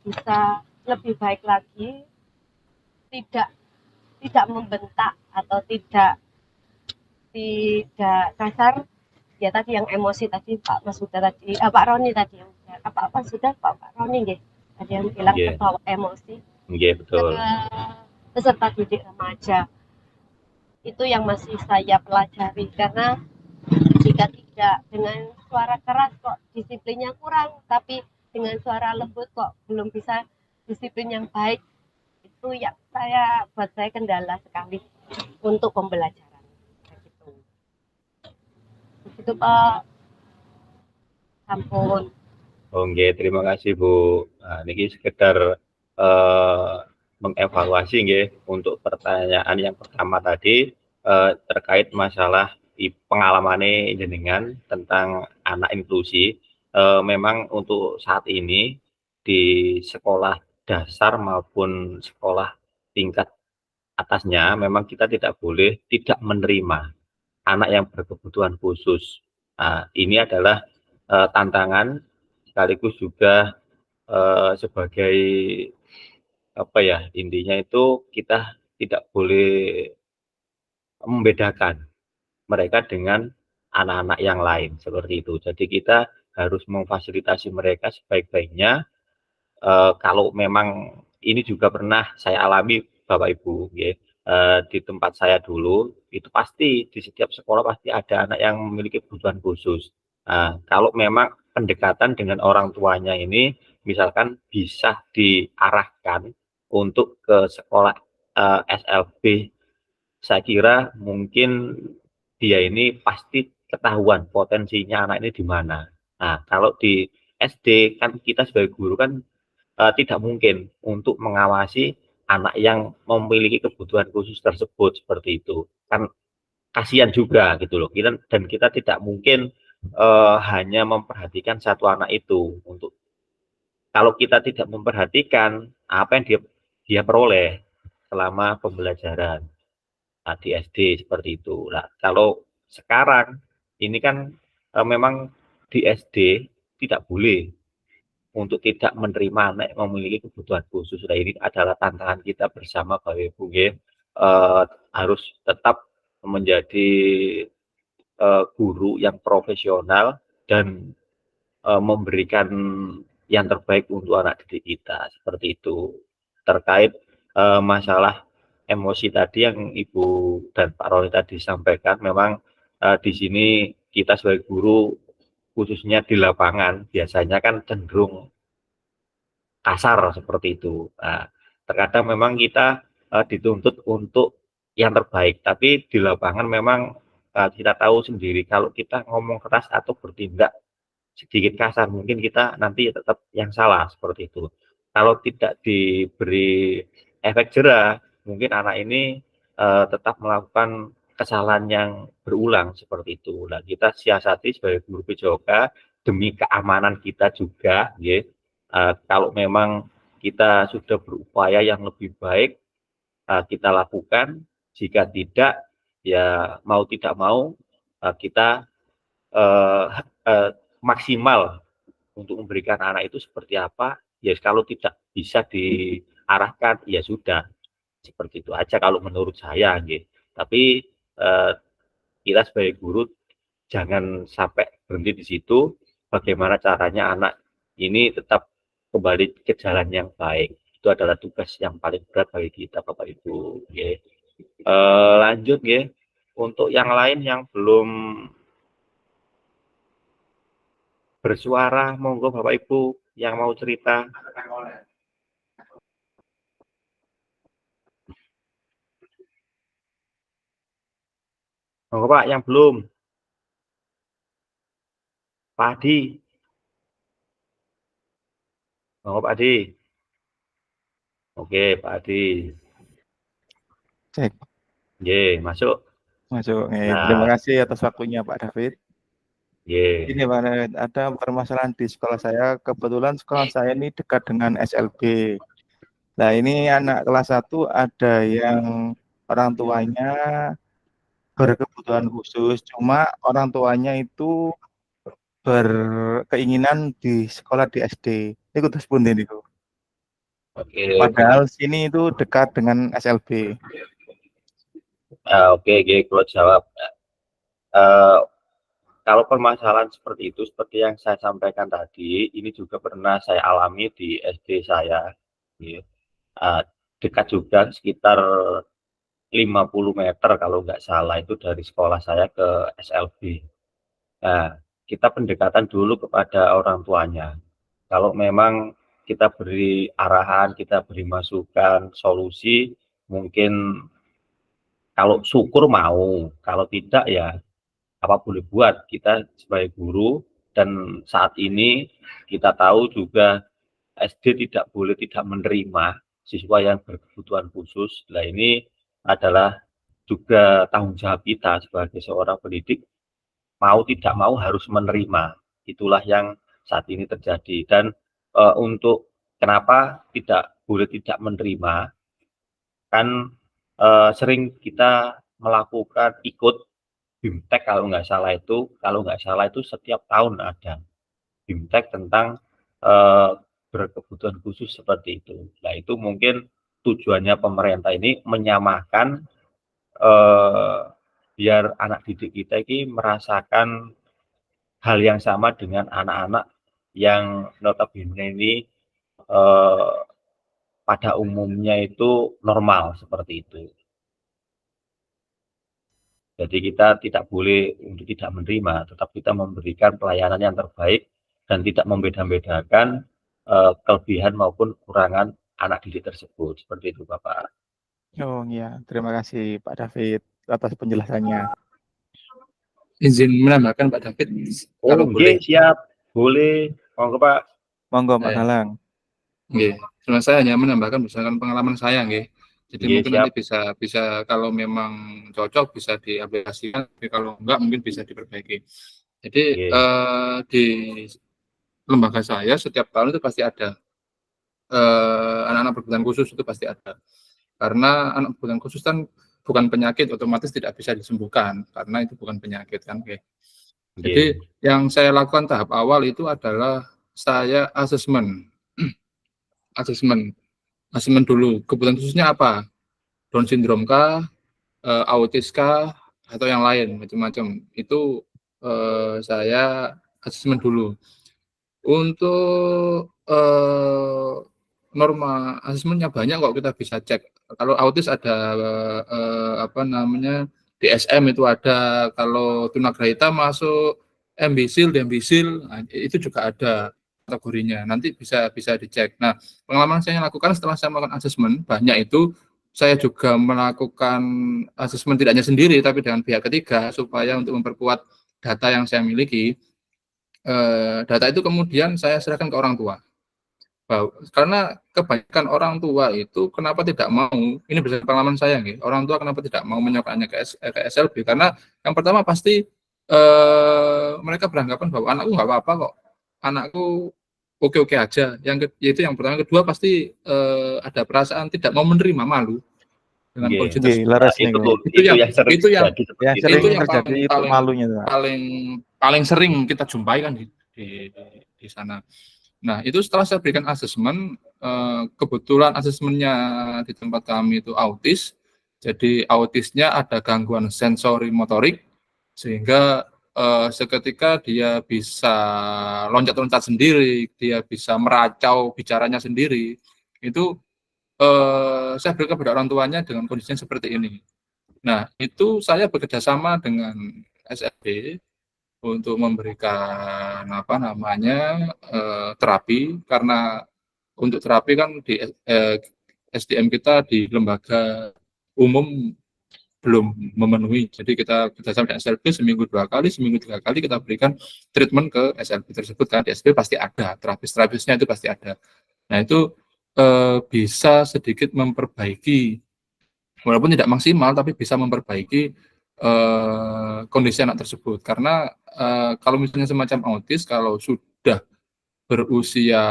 bisa lebih baik lagi, tidak membentak atau tidak kasar. Ya tadi yang emosi tadi Pak Pak Roni tadi yang Pak Roni nggih, tadi yang bilang terbawa emosi. Nggih, betul. Peserta didik remaja itu yang masih saya pelajari, karena jika tidak dengan suara keras kok disiplinnya kurang, tapi dengan suara lembut kok belum bisa disiplin yang baik, itu yang buat saya kendala sekali untuk pembelajaran. Begitu Pak. Sampun. Oke, terima kasih Bu. Nah, ini sekedar mengevaluasi nggih untuk pertanyaan yang pertama tadi terkait masalah pengalaman jenengan tentang anak inklusi. Memang untuk saat ini di sekolah dasar maupun sekolah tingkat atasnya memang kita tidak boleh tidak menerima anak yang berkebutuhan khusus. Nah, ini adalah tantangan sekaligus juga sebagai apa ya, intinya itu kita tidak boleh membedakan mereka dengan anak-anak yang lain seperti itu. Jadi kita harus memfasilitasi mereka sebaik-baiknya. Kalau memang ini juga pernah saya alami Bapak Ibu, ya, di tempat saya dulu itu pasti di setiap sekolah pasti ada anak yang memiliki kebutuhan khusus. Nah, kalau memang pendekatan dengan orang tuanya ini misalkan bisa diarahkan untuk ke sekolah SLB, saya kira mungkin dia ini pasti ketahuan potensinya anak ini di mana. Nah, kalau di SD kan kita sebagai guru kan tidak mungkin untuk mengawasi anak yang memiliki kebutuhan khusus tersebut seperti itu. Kan kasihan juga gitu loh. Dan kita tidak mungkin hanya memperhatikan satu anak itu. Untuk kalau kita tidak memperhatikan apa yang dia peroleh selama pembelajaran di SD seperti itu. Nah, kalau sekarang ini kan memang di SD tidak boleh untuk tidak menerima anak yang memiliki kebutuhan khusus. Nah, ini adalah tantangan kita bersama Bapak Ibu, harus tetap menjadi guru yang profesional dan memberikan yang terbaik untuk anak didik kita seperti itu. Terkait masalah emosi tadi yang Ibu dan Pak Roni tadi sampaikan, memang di sini kita sebagai guru khususnya di lapangan biasanya kan cenderung kasar seperti itu. Nah, terkadang memang kita dituntut untuk yang terbaik, tapi di lapangan memang kita tahu sendiri kalau kita ngomong keras atau bertindak sedikit kasar, mungkin kita nanti tetap yang salah seperti itu. Kalau tidak diberi efek jera, mungkin anak ini tetap melakukan kesalahan yang berulang seperti itu. Nah, kita siasati sebagai guru PJOK demi keamanan kita juga, ya. Kalau memang kita sudah berupaya yang lebih baik, kita lakukan. Jika tidak, ya mau tidak mau kita maksimal untuk memberikan anak itu seperti apa. Ya kalau tidak bisa diarahkan, ya sudah seperti itu aja kalau menurut saya, gitu. Tapi kita sebagai guru jangan sampai berhenti di situ. Bagaimana caranya anak ini tetap kembali ke jalan yang baik. Itu adalah tugas yang paling berat bagi kita, Bapak Ibu. Ya. Lanjut, ya. Untuk yang lain yang belum bersuara, monggo Bapak Ibu yang mau cerita. Monggo Pak, yang belum. Pak Adi. Monggo Pak Adi. Oke, Pak Adi. Cek. Ye, masuk. Masuk. Nah. Terima kasih atas waktunya Pak David. Ye. Ini Pak David, ada permasalahan di sekolah saya. Kebetulan sekolah saya ini dekat dengan SLB. Nah, ini anak kelas 1 ada yang orang tuanya berkebutuhan khusus, cuma orang tuanya itu berkeinginan di sekolah di SD. Ini kudu sepunten itu. Oke. Padahal sini itu dekat dengan SLB. Oke, kalau jawab. Kalau permasalahan seperti itu, seperti yang saya sampaikan tadi, ini juga pernah saya alami di SD saya. Dekat juga, sekitar 50 meter kalau nggak salah itu dari sekolah saya ke SLB. Nah, kita pendekatan dulu kepada orang tuanya. Kalau memang kita beri arahan, kita beri masukan, solusi, mungkin kalau syukur mau, kalau tidak ya apa boleh buat. Kita sebagai guru, dan saat ini kita tahu juga SD tidak boleh tidak menerima siswa yang berkebutuhan khusus. Nah, ini adalah juga tanggung jawab kita sebagai seorang pendidik, mau tidak mau harus menerima. Itulah yang saat ini terjadi. Dan untuk kenapa tidak boleh tidak menerima, kan sering kita melakukan ikut BIMTEK kalau nggak salah itu setiap tahun ada BIMTEK tentang berkebutuhan khusus seperti itu. Nah, itu mungkin tujuannya pemerintah ini menyamakan biar anak didik kita ini merasakan hal yang sama dengan anak-anak yang notabene ini pada umumnya itu normal seperti itu. Jadi kita tidak boleh untuk tidak menerima, tetap kita memberikan pelayanan yang terbaik dan tidak membeda-bedakan kelebihan maupun kekurangan anak didik tersebut. Seperti itu, Bapak. Oh iya, terima kasih Pak David atas penjelasannya. Izin menambahkan Pak David, kalau boleh. Siap, boleh. Monggo Pak. Monggo Pak Saya. Galang. Nggih, sebenarnya saya hanya menambahkan berdasarkan pengalaman saya, nggih. Jadi mungkin siap. nanti bisa kalau memang cocok bisa diaplikasikan, tapi kalau enggak mungkin bisa diperbaiki. Jadi di lembaga saya setiap tahun itu pasti ada anak-anak berkebutuhan khusus, itu pasti ada. Karena anak berkebutuhan khusus kan bukan penyakit, otomatis tidak bisa disembuhkan karena itu bukan penyakit kan, oke. Jadi yang saya lakukan tahap awal itu adalah saya asesmen. Asesmen dulu, kebutuhan khususnya apa? Down syndrome kah, autis kah, atau yang lain macam-macam. Itu saya asesmen dulu. Untuk norma asesmennya banyak kok, kita bisa cek. Kalau autis ada DSM itu ada, kalau tunagrahita masuk MBSIL, DMBSIL, nah, itu juga ada kategorinya. Nanti bisa dicek. Nah, pengalaman saya lakukan setelah saya melakukan asesmen banyak itu, saya juga melakukan asesmen tidak hanya sendiri tapi dengan pihak ketiga supaya untuk memperkuat data yang saya miliki. Data itu kemudian saya serahkan ke orang tua. Karena kebanyakan orang tua itu kenapa tidak mau, ini berdasarkan pengalaman saya, orang tua kenapa tidak mau menyokannya ke SLB, karena yang pertama pasti mereka beranggapan bahwa anakku nggak apa-apa kok, anakku oke-oke aja. Yaitu yang pertama. Kedua pasti ada perasaan tidak mau menerima, malu dengan kondisi tersebut. Itu yang paling sering kita jumpai kan di sana. Nah, itu setelah saya berikan asesmen, kebetulan asesmennya di tempat kami itu autis, jadi autisnya ada gangguan sensori motorik, sehingga seketika dia bisa loncat-loncat sendiri, dia bisa meracau bicaranya sendiri. Itu saya berikan kepada orang tuanya dengan kondisinya seperti ini. Nah, itu saya bekerjasama dengan SLB untuk memberikan terapi, karena untuk terapi kan di SDM kita di lembaga umum belum memenuhi, jadi kita bekerjasama dengan SLB seminggu 2 kali, seminggu 3 kali kita berikan treatment ke SLB tersebut, kan di SLB pasti ada terapisnya, itu pasti ada. Nah, itu bisa sedikit memperbaiki, walaupun tidak maksimal tapi bisa memperbaiki kondisi anak tersebut. Karena kalau misalnya semacam autis, kalau sudah berusia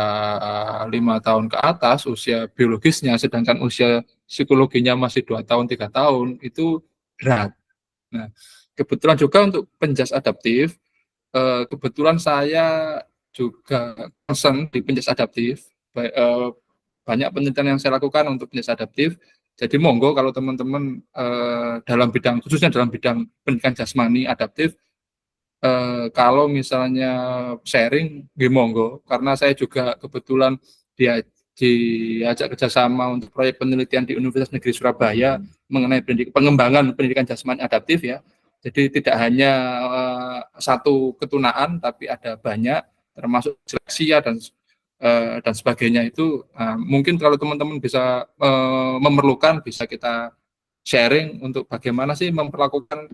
5 tahun ke atas usia biologisnya, sedangkan usia psikologinya masih 2 tahun 3 tahun, itu berat. Nah, kebetulan juga untuk penjas adaptif, kebetulan saya juga concern di penjas adaptif. Banyak penelitian yang saya lakukan untuk penjas adaptif. Jadi monggo kalau teman-teman khususnya dalam bidang pendidikan jasmani adaptif, kalau misalnya sharing, monggo, karena saya juga kebetulan diajak kerjasama untuk proyek penelitian di Universitas Negeri Surabaya mengenai pengembangan pendidikan jasmani adaptif, ya. Jadi tidak hanya satu ketunaan, tapi ada banyak, termasuk disleksia dan sebagainya. Itu mungkin kalau teman-teman bisa memerlukan, bisa kita sharing untuk bagaimana sih memperlakukan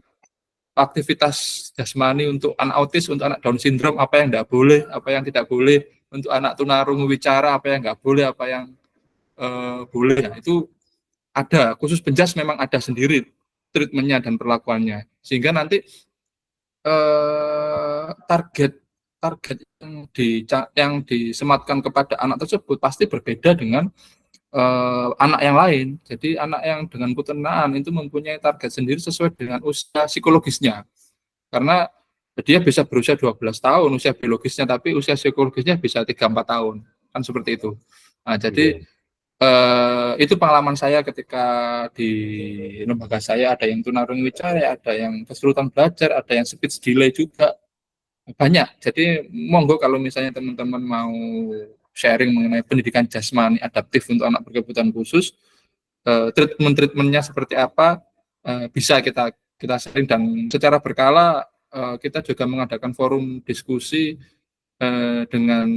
aktivitas jasmani untuk anak autis, untuk anak Down syndrome, apa yang tidak boleh, apa yang tidak boleh, untuk anak tunarungu wicara, apa yang nggak boleh, apa yang boleh. Nah, itu ada, khusus penjas memang ada sendiri treatmentnya dan perlakuannya, sehingga nanti target yang disematkan kepada anak tersebut pasti berbeda dengan anak yang lain. Jadi anak yang dengan ketunaan itu mempunyai target sendiri sesuai dengan usia psikologisnya. Karena dia bisa berusia 12 tahun usia biologisnya, tapi usia psikologisnya bisa 3-4 tahun. Kan seperti itu. Nah, jadi itu pengalaman saya ketika di lembaga saya, ada yang tunarungu wicara, ada yang kesulitan belajar, ada yang speech delay juga. Banyak. Jadi monggo kalau misalnya teman-teman mau sharing mengenai pendidikan jasmani adaptif untuk anak berkebutuhan khusus, treatmentnya seperti apa, bisa kita sharing, dan secara berkala kita juga mengadakan forum diskusi dengan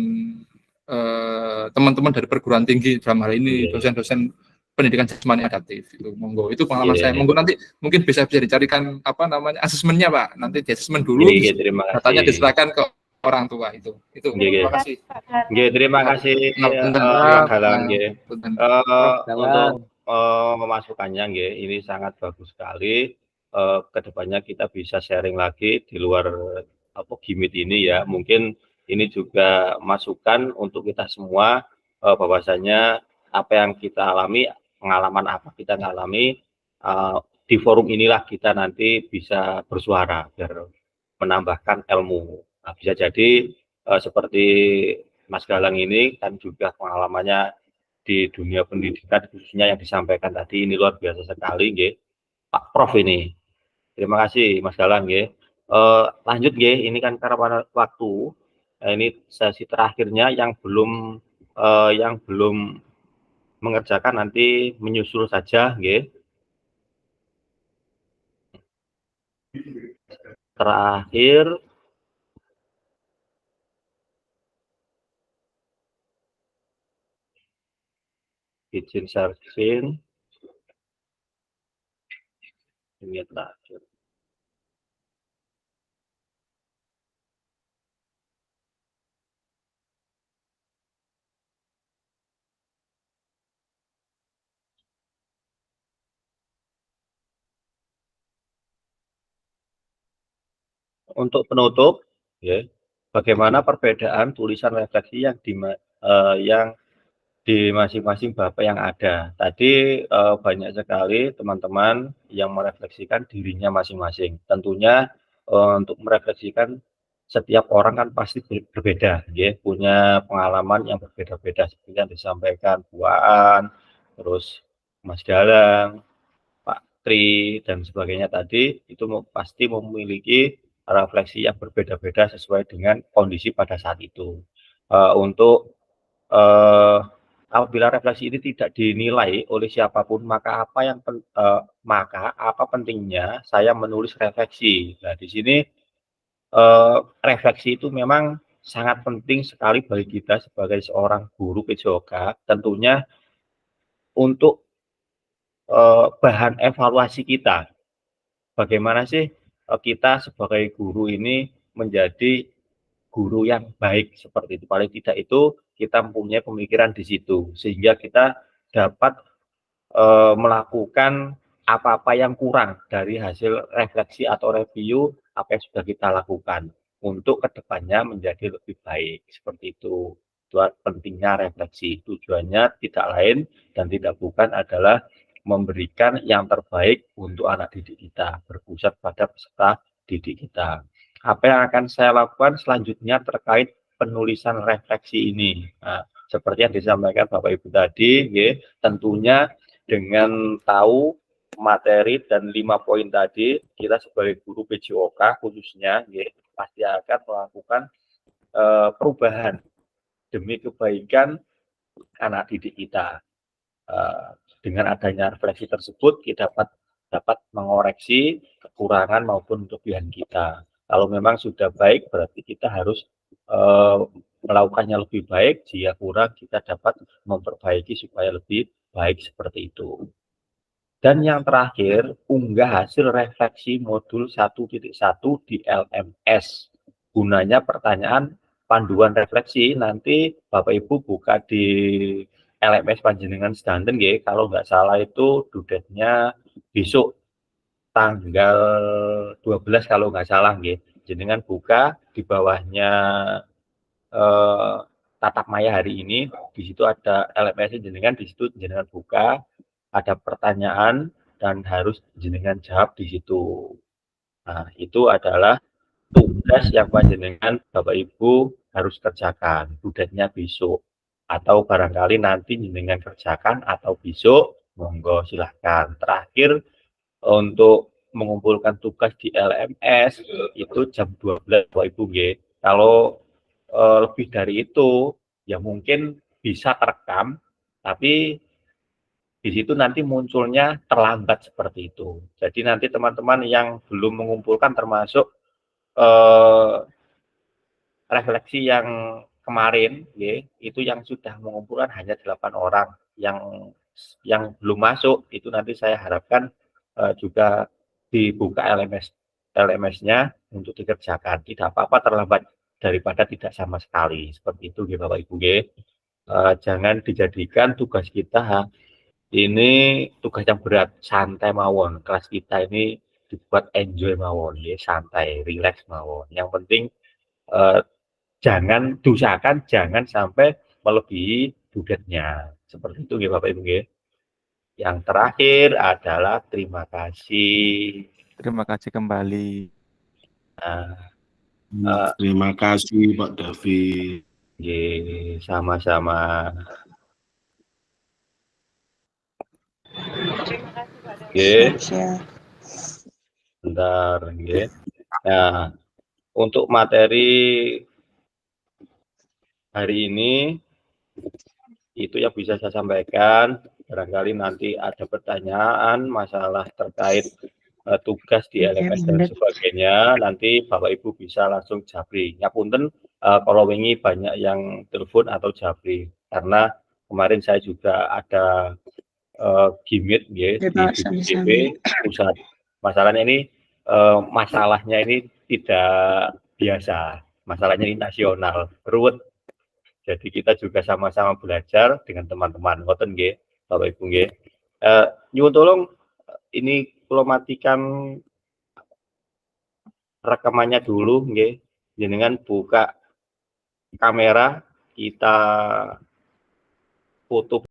teman-teman dari perguruan tinggi, dalam hal ini dosen-dosen pendidikan jasmani adaptif. Itu monggo, itu pengalaman saya. Iya. Monggo nanti mungkin bisa dicarikan apa namanya asesmennya Pak. Nanti di asesmen dulu, Iya, terima datanya kasih. diserahkan ke orang tua itu. Iya, iya. Terima kasih. Nggih, terima kasih Pak Galang nggih. Untuk memasukkannya nggih, ini sangat bagus sekali. Kedepannya kita bisa sharing lagi di luar gimit ini ya. Mungkin ini juga masukan untuk kita semua bahwasanya apa yang kita alami, pengalaman apa kita alami di forum inilah kita nanti bisa bersuara biar menambahkan ilmu. Nah, bisa jadi seperti Mas Galang ini kan juga pengalamannya di dunia pendidikan khususnya yang disampaikan tadi ini luar biasa sekali nggih. Pak Prof ini. Terima kasih Mas Galang nggih. Lanjut nggih, ini kan karena waktu. Ini sesi terakhirnya yang belum mengerjakan nanti menyusul saja nggih. Terakhir izin sharing ini terakhir. Untuk penutup, ya, bagaimana perbedaan tulisan refleksi yang di masing-masing Bapak yang ada. Tadi banyak sekali teman-teman yang merefleksikan dirinya masing-masing. Tentunya untuk merefleksikan setiap orang kan pasti berbeda, ya, punya pengalaman yang berbeda-beda seperti yang disampaikan Bu Aan, terus Mas Galang, Pak Tri dan sebagainya tadi itu pasti memiliki refleksi yang berbeda-beda sesuai dengan kondisi pada saat itu. Untuk apabila refleksi ini tidak dinilai oleh siapapun, maka apa pentingnya saya menulis refleksi. Nah, di sini refleksi itu memang sangat penting sekali bagi kita sebagai seorang guru PJOK, tentunya untuk bahan evaluasi kita. Bagaimana sih kita sebagai guru ini menjadi guru yang baik seperti itu. Paling tidak itu kita mempunyai pemikiran di situ sehingga kita dapat melakukan apa-apa yang kurang dari hasil refleksi atau review apa yang sudah kita lakukan untuk kedepannya menjadi lebih baik seperti itu. Itu pentingnya refleksi. Tujuannya tidak lain dan tidak bukan adalah memberikan yang terbaik untuk anak didik kita, berpusat pada peserta didik kita. Apa yang akan saya lakukan selanjutnya terkait penulisan refleksi ini? Nah, seperti yang disampaikan Bapak Ibu tadi, ya, tentunya dengan tahu materi dan 5 poin tadi, kita sebagai guru PJOK khususnya, ya, pasti akan melakukan perubahan demi kebaikan anak didik kita. Dengan adanya refleksi tersebut kita dapat mengoreksi kekurangan maupun kelebihan kita. Kalau memang sudah baik berarti kita harus melakukannya lebih baik. Jika kurang kita dapat memperbaiki supaya lebih baik seperti itu. Dan yang terakhir, unggah hasil refleksi modul 1.1 di LMS. Gunanya pertanyaan panduan refleksi nanti Bapak Ibu buka di LMS panjenengan sedanten nggih, kalau nggak salah itu due date-nya besok tanggal 12 kalau nggak salah nggih. Jenengan buka di bawahnya tatap maya hari ini, di situ ada LMS jenengan, di situ jenengan buka, ada pertanyaan dan harus jenengan jawab di situ. Nah, itu adalah tugas yang panjenengan Bapak Ibu harus kerjakan. Due date-nya besok. Atau barangkali nanti jenengan kerjakan atau besok, monggo silahkan. Terakhir untuk mengumpulkan tugas di LMS itu jam 12 Bapak Ibu nggih. Kalau lebih dari itu ya mungkin bisa terekam, tapi di situ nanti munculnya terlambat seperti itu. Jadi nanti teman-teman yang belum mengumpulkan termasuk refleksi yang kemarin, ya, itu yang sudah mengumpulkan hanya 8 orang yang yang belum masuk itu nanti saya harapkan juga dibuka LMS-nya untuk dikerjakan. Tidak apa-apa terlambat daripada tidak sama sekali. Seperti itu, Bapak Ibu. Jangan dijadikan tugas kita ini tugas yang berat, santai mawon. Kelas kita ini dibuat enjoy mawon, santai, relax mawon. Yang penting jangan diusahakan jangan sampai melebihi budgetnya. Seperti itu, Bapak Ibu. Yang terakhir adalah terima kasih. Terima kasih kembali. Terima kasih Pak David. Sama-sama. Bentar, Nah, untuk materi hari ini itu yang bisa saya sampaikan. Barangkali nanti ada pertanyaan masalah terkait tugas di LMS dan sebagainya, nanti Bapak Ibu bisa langsung japri. Ngapunten kalau wingi banyak yang telepon atau japri, karena kemarin saya juga ada gimit di BPJP pusat. Masalahnya ini tidak biasa, masalahnya ini nasional, ruwet. Jadi kita juga sama-sama belajar dengan teman-teman. Ngoten nggih, Bapak Ibu nggih. Nyuwun tolong ini kula matikan rekamannya dulu nggih. Jenengan buka kamera, kita foto